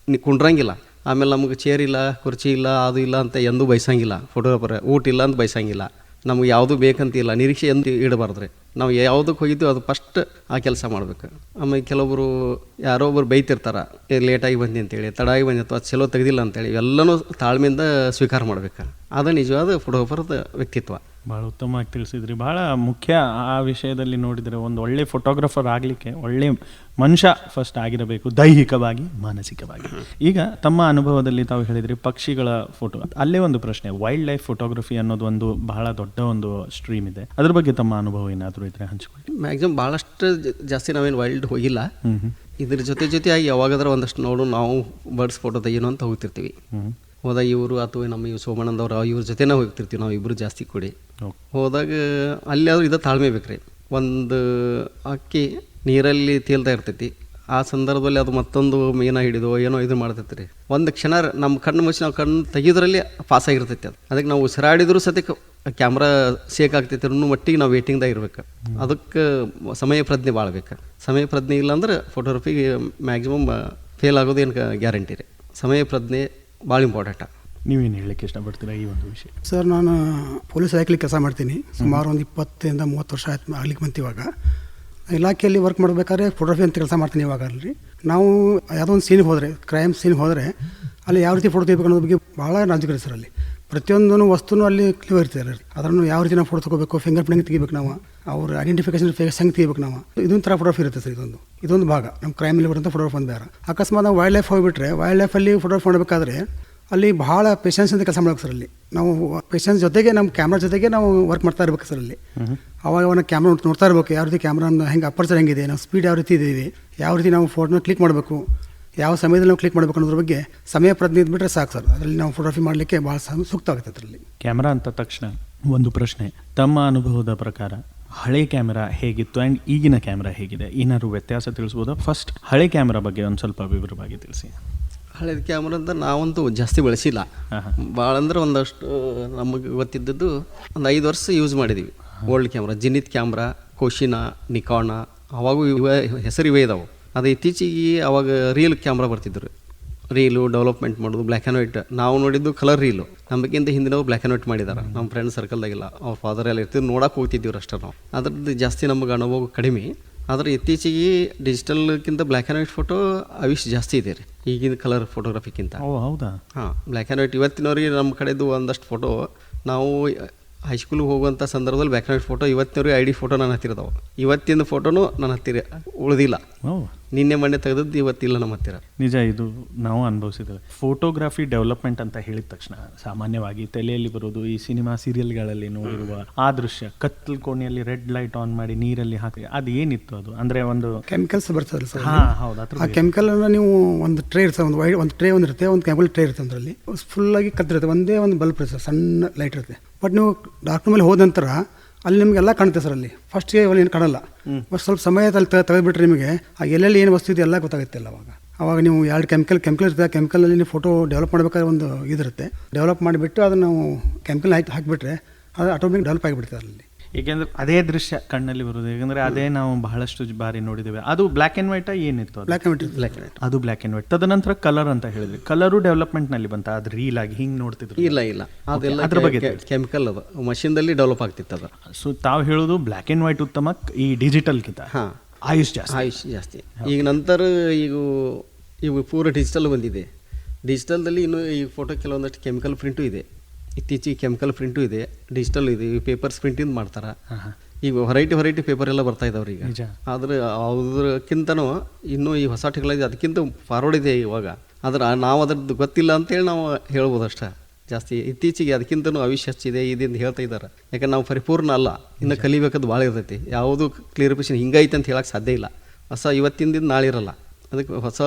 ಕುಂಡ್ರಂಗಿಲ್ಲ. ಆಮೇಲೆ ನಮಗೆ ಚೇರ್ ಇಲ್ಲ, ಕುರ್ಚಿ ಇಲ್ಲ, ಅದು ಇಲ್ಲ ಅಂತ ಎಂದೂ ಬಯಸಂಗಿಲ್ಲ. ಫೋಟೋಗ್ರಾಫರ್ ಊಟ ಇಲ್ಲ ಅಂತ ಬಯಸಂಗಿಲ್ಲ. ನಮ್ಗೆ ಯಾವುದು ಬೇಕಂತಿಲ್ಲ, ನಿರೀಕ್ಷೆ ಎಂದು ಇಡಬಾರ್ದ್ರಿ. ನಾವು ಯಾವುದಕ್ಕೆ ಹೋಗಿದ್ದು ಅದು ಫಸ್ಟ್ ಆ ಕೆಲಸ ಮಾಡ್ಬೇಕು. ಆಮೇಲೆ ಕೆಲವೊಬ್ಬರು ಯಾರೋ ಒಬ್ಬರು ಬೈತಿರ್ತಾರೆ, ಲೇಟಾಗಿ ಬಂದಿ ಅಂತೇಳಿ, ತಡಾಗಿ ಬಂದಿ ಅಥವಾ ಚಲೋ ತೆಗೆದಿಲ್ಲ ಅಂತೇಳಿ. ಎಲ್ಲನೂ ತಾಳ್ಮೆಯಿಂದ ಸ್ವೀಕಾರ ಮಾಡ್ಬೇಕು. ಅದು ನಿಜವಾದ ಫೋಟೋಗ್ರಾಫರ್ದ ವ್ಯಕ್ತಿತ್ವ. ಭಾಳ ಉತ್ತಮವಾಗಿ ತಿಳಿಸಿದ್ರಿ. ಭಾಳ ಮುಖ್ಯ ಆ ವಿಷಯದಲ್ಲಿ ನೋಡಿದರೆ, ಒಂದು ಒಳ್ಳೆ ಫೋಟೋಗ್ರಾಫರ್ ಆಗಲಿಕ್ಕೆ ಒಳ್ಳೆ ಮನುಷ್ಯ ಫಸ್ಟ್ ಆಗಿರಬೇಕು, ದೈಹಿಕವಾಗಿ ಮಾನಸಿಕವಾಗಿ. ಈಗ ತಮ್ಮ ಅನುಭವದಲ್ಲಿ ತಾವು ಹೇಳಿದ್ರಿ ಪಕ್ಷಿಗಳ ಫೋಟೋ. ಅಲ್ಲೇ ಒಂದು ಪ್ರಶ್ನೆ, ವೈಲ್ಡ್ ಲೈಫ್ ಫೋಟೋಗ್ರಫಿ ಅನ್ನೋದು ಒಂದು ಬಹಳ ದೊಡ್ಡ ಒಂದು ಸ್ಟ್ರೀಮ್ ಇದೆ. ಅದ್ರ ಬಗ್ಗೆ ತಮ್ಮ ಅನುಭವ ಏನಾದರೂ ಇದ್ರೆ ಹಂಚ್ಕೊಳ್ಳಿ. ಮ್ಯಾಕ್ಸಿಮಮ್ ಭಾಳಷ್ಟು ಜಾಸ್ತಿ ನಾವೇನು ವೈಲ್ಡ್ ಹೋಗಿಲ್ಲ. ಇದ್ರ ಜೊತೆಯಾಗಿ ಯಾವಾಗಾದ್ರೂ ಒಂದಷ್ಟು ನೋಡು ನಾವು ಬರ್ಡ್ಸ್ ಫೋಟೋ ತೆಗೀನೋ ಅಂತ ಹೋಗ್ತಿರ್ತೀವಿ. ಹೋದಾಗ ಇವರು ಅಥವಾ ನಮ್ಮ ಸೋಮಾನಂದ್ ಅವ್ರು ಇವ್ರ ಜೊತೆನೇ ಹೋಗ್ತಿರ್ತೀವಿ ನಾವು ಇಬ್ಬರು ಜಾಸ್ತಿ ಕೂಡಿ. ಹೋದಾಗ ಅಲ್ಲಿ ಆದ್ರೂ ಇದು ತಾಳ್ಮೆ ಬೇಕ್ರಿ. ಒಂದು ಅಕ್ಕಿ ನೀರಲ್ಲಿ ತೇಲ್ತಾ ಇರ್ತೈತಿ. ಆ ಸಂದರ್ಭದಲ್ಲಿ ಅದು ಮತ್ತೊಂದು ಮೀನ ಹಿಡಿದು ಏನೋ ಇದು ಮಾಡ್ತೈತಿ ರೀ. ಒಂದು ಕ್ಷಣ ನಮ್ಮ ಕಣ್ಣು ಮುಚ್ಚಿ ನಾವು ಕಣ್ಣು ತೆಗೆಯೋದ್ರಲ್ಲಿ ಪಾಸ್ ಆಗಿರ್ತೈತಿ ಅದು. ಅದಕ್ಕೆ ನಾವು ಉಸಿರಾಡಿದ್ರೂ ಸತ್ಯಕ್ಕೆ ಕ್ಯಾಮ್ರಾ ಸೇಕ್ ಆಗ್ತೈತಿ ಅನ್ನೋ ಮಟ್ಟಿಗೆ ನಾವು ವೇಟಿಂಗ್ದಾಗ ಇರ್ಬೇಕು. ಅದಕ್ಕೆ ಸಮಯ ಪ್ರಜ್ಞೆ ಭಾಳ ಬೇಕು. ಸಮಯ ಪ್ರಜ್ಞೆ ಇಲ್ಲ ಅಂದ್ರೆ ಫೋಟೋಗ್ರಫಿಗೆ ಮ್ಯಾಕ್ಸಿಮಮ್ ಫೇಲ್ ಆಗೋದು ಏನು ಗ್ಯಾರಂಟಿ ರೀ. ಸಮಯ ಪ್ರಜ್ಞೆ ಭಾಳ ಇಂಪಾರ್ಟೆಂಟ್. ನೀವೇನು ಹೇಳಕ್ಕೆ ಇಷ್ಟಪಡ್ತೀರಾ ಈ ಒಂದು ವಿಷಯ? ಸರ್, ನಾನು ಪೊಲೀಸ್ ಇಲಾಖೆಯಲ್ಲಿ ಕೆಲಸ ಮಾಡ್ತೀನಿ. ಸುಮಾರು ಒಂದು 20 ರಿಂದ 30 ವರ್ಷ ಆಯ್ತು ಆಗ್ಲಿಕ್ಕೆ ಬಂತು. ಇವಾಗ ಇಲಾಖೆಯಲ್ಲಿ ವರ್ಕ್ ಮಾಡಬೇಕಾದ್ರೆ ಫೋಟೋಗ್ರಫಿ ಅಂತ ಕೆಲಸ ಮಾಡ್ತೀನಿ. ಇವಾಗ ಅಲ್ರಿ ನಾವು ಯಾವುದೋ ಒಂದು ಸೀನ್ಗೆ ಹೋದರೆ, ಕ್ರೈಮ್ ಸೀನ್ಗೆ ಹೋದರೆ ಅಲ್ಲಿ ಯಾವ ರೀತಿ ಫೋಟೋ ತೆಗಿಬೇಕು ಅನ್ನೋದ್ರ ಬಗ್ಗೆ ಭಾಳ ನಾಜೂಕಿದೆ ಸರ್. ಅಲ್ಲಿ ಪ್ರತಿಯೊಂದು ವಸ್ತುನೂ ಅಲ್ಲಿ ಕ್ಲಿಯರ್ ಇರ್ತಾರೆ. ಅದನ್ನು ಯಾವ ರೀತಿ ನಾವು ಫೋಟೋ ತಗೋಬೇಕು, ಫಿಂಗರ್ ಪ್ರಿಂಟ್ ತೆಗಿಬೇಕು ನಾವು, ಅವ್ರ ಐಡೆಂಟಿಫಿಕೇಶನ್ ಫೇಸ್ ಹೆಂಗೆ ತೆಗಿಬೇಕು ನಾವು, ಇದೊಂದು ಥರ ಫೋಟೋಗ್ರಫಿ ಇರುತ್ತೆ ಸರ್. ಇದೊಂದು ಭಾಗ ನಮ್ಮ ಕ್ರೈಮಲ್ಲಿ ಬರುವಂಥ ಫೋಟೋಗ್ರಾಫ್ ಒಂದು ಬೇರೆ. ಅಕಸ್ಮಾತ್ ನಾವು ವೈಲ್ಡ್ ಲೈಫ್ ಹೋಗಿಬಿಟ್ರೆ ವೈಲ್ಡ್ ಲೈಫಲ್ಲಿ ಫೋಟೋಗ್ರಾಫ್ ಮಾಡಬೇಕಾದ್ರೆ ಅಲ್ಲಿ ಭಾಳ ಪೇಷನ್ಸ್ ಅಂತ ಕೆಲಸ ಮಾಡ್ಬೇಕು ಸರ್. ಅಲ್ಲಿ ನಾವು ಪೇಷನ್ಸ್ ಜೊತೆಗೆ ನಮ್ಮ ಕ್ಯಾಮ್ರಾ ಜೊತೆಗೆ ನಾವು ವರ್ಕ್ ಮಾಡ್ತಾ ಇರ್ಬೇಕು ಸರ್. ಅಲ್ಲಿ ಅವಾಗ ಅವನ ಕ್ಯಾಮ್ರಾ ನೋಡ್ತಾ ಇರಬೇಕು, ಯಾವ ರೀತಿ ಕ್ಯಾಮ್ರಾನ ಹೆಂಗೆ ಅಪರ್ಚರ್ ಹೆಂಗಿದೆ, ನಾವು ಸ್ಪೀಡ್ ಯಾವ ರೀತಿ ಇದ್ದೀವಿ, ಯಾವ ರೀತಿ ನಾವು ಫೋಟೋನ ಕ್ಲಿಕ್ ಮಾಡಬೇಕು, ಯಾವ ಸಮಯದಲ್ಲಿ ನಾವು ಕ್ಲಿಕ್ ಮಾಡಬೇಕು ಅನ್ನೋದ್ರ ಬಗ್ಗೆ ಸಮಯ ಪ್ರಜ್ಞೆ ಇದ್ಬಿಟ್ರೆ ಸಾಕು ಸರ್. ಅದರಲ್ಲಿ ನಾವು ಫೋಟೋಗ್ರಫಿ ಮಾಡಲಿಕ್ಕೆ ಭಾಳ ಸೂಕ್ತ ಆಗುತ್ತೆ ಅದರಲ್ಲಿ. ಕ್ಯಾಮ್ರಾ ಅಂತ ತಕ್ಷಣ ಒಂದು ಪ್ರಶ್ನೆ, ತಮ್ಮ ಅನುಭವದ ಪ್ರಕಾರ ಹಳೆ ಕ್ಯಾಮ್ರಾ ಹೇಗಿತ್ತು ಆ್ಯಂಡ್ ಈಗಿನ ಕ್ಯಾಮ್ರಾ ಹೇಗಿದೆ, ಏನಾದ್ರು ವ್ಯತ್ಯಾಸ ತಿಳಿಸ್ಬೋದಾ? ಫಸ್ಟ್ ಹಳೆ ಕ್ಯಾಮ್ರಾ ಬಗ್ಗೆ ಒಂದು ಸ್ವಲ್ಪ ವಿವರವಾಗಿ ತಿಳಿಸಿ. ಹಳೇದು ಕ್ಯಾಮ್ರಾ ಅಂತ ನಾವಂತೂ ಜಾಸ್ತಿ ಬಳಸಿಲ್ಲ. ಭಾಳ ಅಂದ್ರೆ ಒಂದಷ್ಟು ನಮಗೆ ಗೊತ್ತಿದ್ದದ್ದು ಒಂದು 5 ವರ್ಷ ಯೂಸ್ ಮಾಡಿದ್ದೀವಿ. ಓಲ್ಡ್ ಕ್ಯಾಮ್ರಾ, ಜಿನಿತ್ ಕ್ಯಾಮ್ರಾ, ಕೋಶಿನಾ, ನಿಕಾಣ, ಅವಾಗೂ ಹೆಸರು ಇವೇ ಇದಾವೆ. ಅದು ಇತ್ತೀಚೆಗೆ ಅವಾಗ ರೀಲ್ ಕ್ಯಾಮ್ರಾ ಬರ್ತಿದ್ರು. ರೀಲು ಡೆವಲಪ್ಮೆಂಟ್ ಮಾಡೋದು ಬ್ಲ್ಯಾಕ್ ಆ್ಯಂಡ್ ವೈಟ್. ನಾವು ನೋಡಿದ್ದು ಕಲರ್ ರೀಲು, ನಮಗಿಂತ ಹಿಂದಿನವ್ರು ಬ್ಲ್ಯಾಕ್ ಆ್ಯಂಡ್ ವೈಟ್ ಮಾಡಿದ್ದಾರೆ. ನಮ್ಮ ಫ್ರೆಂಡ್ ಸರ್ಕಲ್ದಾಗಿಲ್ಲ, ಅವ್ರ ಫಾದರ್ ಎಲ್ಲ ಇರ್ತಿದ್ರು, ನೋಡಕ್ಕೆ ಹೋಗ್ತಿದ್ದೀವಿ ಅಷ್ಟೇ ನಾವು. ಅದ್ರದ್ದು ಜಾಸ್ತಿ ನಮಗೆ ಅನುಭವ ಕಡಿಮೆ. ಆದರೆ ಇತ್ತೀಚೆಗೆ ಡಿಜಿಟಲ್ಗಿಂತ ಬ್ಲ್ಯಾಕ್ ಆ್ಯಂಡ್ ವೈಟ್ ಫೋಟೋ ಆವಿಷ್ ಜಾಸ್ತಿ ಇದೆ ರೀ ಈಗಿನ ಕಲರ್ ಫೋಟೋಗ್ರಫಿಗಿಂತ. ಹೌದಾ? ಹಾಂ, ಬ್ಲ್ಯಾಕ್ ಆ್ಯಂಡ್ ವೈಟ್ ಇವತ್ತಿನವ್ರಿಗೆ ನಮ್ಮ ಕಡೆದು ಒಂದಷ್ಟು ಫೋಟೋ ನಾವು ಹೈಸ್ಕೂಲಿಗೆ ಹೋಗುವಂಥ ಸಂದರ್ಭದಲ್ಲಿ ಬ್ಲ್ಯಾಕ್ ಆ್ಯಂಡ್ ವೈಟ್ ಫೋಟೋ ಇವತ್ತಿನವ್ರಿಗೆ ID ಫೋಟೋ ನನ್ನ ಹತ್ತಿರ ಇದಾವೆ. ಇವತ್ತಿನ ಫೋಟೋನು ನನ್ನ ಹತ್ತಿರ ಉಳಿದಿಲ್ಲ. ನಿನ್ನೆ ಮೊನ್ನೆ ತೆಗೆದದ್ದು ಇವತ್ತಿಲ್ಲ ನಮ್ಮ ಹತ್ತಿರ. ನಿಜ, ಇದು ನಾವು ಅನುಭವಿಸಿದ್ದೇವೆ. ಫೋಟೋಗ್ರಫಿ ಡೆವಲಪ್ಮೆಂಟ್ ಅಂತ ಹೇಳಿದ ತಕ್ಷಣ ಸಾಮಾನ್ಯವಾಗಿ ತಲೆಯಲ್ಲಿ ಬರೋದು ಈ ಸಿನಿಮಾ ಸೀರಿಯಲ್ಗಳಲ್ಲಿ ನೋಡಿರುವ ಆ ದೃಶ್ಯ, ಕತ್ತಲು ಕೋಣೆಯಲ್ಲಿ ರೆಡ್ ಲೈಟ್ ಆನ್ ಮಾಡಿ ನೀರಲ್ಲಿ ಹಾಕಿ, ಅದು ಏನಿತ್ತು ಅದು? ಅಂದ್ರೆ ಒಂದು ಕೆಮಿಕಲ್ಸ್ ಬರ್ತದೆ ಸರ್. ಹೌದು. ಆ ಕೆಮಿಕಲ್ ನೀವು ಒಂದು ಟ್ರೇ ಇರ್ತದೆ, ಒಂದು ಟ್ರೇ ಒಂದಿರುತ್ತೆ, ಒಂದು ಕೆಮಿಕಲ್ ಟ್ರೇ ಇರುತ್ತೆ. ಅದರಲ್ಲಿ ಫುಲ್ಲಾಗಿ ಕತ್ತಿರುತ್ತೆ, ಒಂದೇ ಒಂದು ಬಲ್ಬ್ ಇರುತ್ತೆ, ಸಣ್ಣ ಲೈಟ್ ಇರುತ್ತೆ. ಬಟ್ ನೀವು ಡಾರ್ಕ್ ಮೇಲೆ ಹೋದ ನಂತರ ಅಲ್ಲಿ ನಿಮಗೆಲ್ಲ ಕಾಣುತ್ತೆ ಸರ್. ಅಲ್ಲಿ ಫಸ್ಟ್ಗೆ ಏನು ಕಾಣಲ್ಲ, ಬಟ್ ಸ್ವಲ್ಪ ಸಮಯದಲ್ಲಿ ತೆಗೆದುಬಿಟ್ರೆ ನಿಮಗೆ ಆ ಎಲ್ಲೆಲ್ಲಿ ಏನು ವಸ್ತು ಇದೆ ಎಲ್ಲ ಗೊತ್ತಾಗುತ್ತೆ. ಅವಾಗ ನೀವು 2 ಕೆಮಿಕಲ್ ಇರುತ್ತೆ. ಕೆಮಿಕಲಲ್ಲಿ ನೀವು ಫೋಟೋ ಡೆವಲಪ್ ಮಾಡಬೇಕಾದ್ರೆ ಒಂದು ಇದಿರುತ್ತೆ, ಡೆವಲಪ್ ಮಾಡಿಬಿಟ್ಟು ಅದನ್ನು ನಾವು ಕೆಮಿಕಲ್ ಹಾಕಿಬಿಟ್ರೆ ಅದು ಆಟೋಮೆಟಿಕ್ ಡೆವಲಪ್ ಆಗಿಬಿಡ್ತದೆ ಅಲ್ಲಿ. ಏಕೆಂದ್ರೆ ಅದೇ ದೃಶ್ಯ ಕಣ್ಣಲ್ಲಿ ಬರೋದು, ಯಾಕಂದ್ರೆ ಅದೇ ನಾವು ಬಹಳಷ್ಟು ಬಾರಿ ನೋಡಿದ್ದೇವೆ. ಅದು ಬ್ಲ್ಯಾಕ್ ಆ್ಯಂಡ್ ವೈಟ್ ಏನಿತ್ತು? Black and white. ಅದು ಬ್ಲ್ಯಾಕ್ ಆ್ಯಂಡ್ ವೈಟ್. ತದನಂತರ ಕಲರ್ ಅಂತ ಹೇಳಿದ್ವಿ, ಕಲರು ಡೆವಲಪ್ಮೆಂಟ್ನಲ್ಲಿ ಬಂತ? ಅದು ರೀಲ್ ಆಗಿ ಹಿಂಗೆ ನೋಡ್ತಿದ್ರು? ಇಲ್ಲ, ಅದೆಲ್ಲ ಅದ್ರ ಬಗ್ಗೆ ಕೆಮಿಕಲ್ ಅದು ಮಷೀನ್ದಲ್ಲಿ ಡೆವಲಪ್ ಆಗ್ತಿತ್ತು ಅದು. ಸೊ ತಾವು ಹೇಳೋದು ಬ್ಲ್ಯಾಕ್ ಆ್ಯಂಡ್ ವೈಟ್ ಉತ್ತಮ, ಈ ಡಿಜಿಟಲ್ಗಿಂತ ಆಯುಷ್ ಜಾಸ್ತಿ. ಈಗ ನಂತರ ಈಗ ಪೂರ ಡಿಜಿಟಲ್ ಬಂದಿದೆ. ಡಿಜಿಟಲ್ದಲ್ಲಿ ಇನ್ನು ಈ ಫೋಟೋ ಕೆಲವೊಂದಷ್ಟು ಕೆಮಿಕಲ್ ಪ್ರಿಂಟು ಇದೆ. ಇತ್ತೀಚೆಗೆ ಕೆಮಿಕಲ್ ಪ್ರಿಂಟು ಇದೆ, ಡಿಜಿಟಲ್ ಇದೆ. ಈ ಪೇಪರ್ಸ್ ಪ್ರಿಂಟಿಂದ ಮಾಡ್ತಾರೆ. ಈಗ ವೆರೈಟಿ ಪೇಪರ್ ಎಲ್ಲ ಬರ್ತಾ ಇದಾವ್ರಿ ಈಗ. ಆದರೆ ಅದಕ್ಕಿಂತನೂ ಇನ್ನೂ ಈ ಹೊಸ ಟೆಕ್ನಾಲಜಿ ಅದಕ್ಕಿಂತ ಫಾರ್ವರ್ಡ್ ಇದೆ ಇವಾಗ. ಆದ್ರೆ ನಾವು ಅದ್ರದ್ದು ಗೊತ್ತಿಲ್ಲ ಅಂತೇಳಿ ನಾವು ಹೇಳ್ಬೋದು ಅಷ್ಟೇ. ಜಾಸ್ತಿ ಇತ್ತೀಚೆಗೆ ಅದಕ್ಕಿಂತನೂ ಆವಿಷ್ ಹೆಚ್ಚಿದೆ ಇದರಿಂದ ಹೇಳ್ತಾ ಇದ್ದಾರೆ. ಯಾಕಂದ್ರೆ ನಾವು ಪರಿಪೂರ್ಣ ಅಲ್ಲ, ಇನ್ನು ಕಲಿಬೇಕದು ಭಾಳ ಇರ್ತೈತಿ. ಯಾವುದು ಕ್ಲಿಯರಿಫಿಕೇಷನ್ ಹಿಂಗೈತೆ ಅಂತ ಹೇಳಕ್ಕೆ ಸಾಧ್ಯ ಇಲ್ಲ. ಹೊಸ ಇವತ್ತಿಂದ ನಾಳೆ ಇರಲ್ಲ. ಅದಕ್ಕೆ ಹೊಸ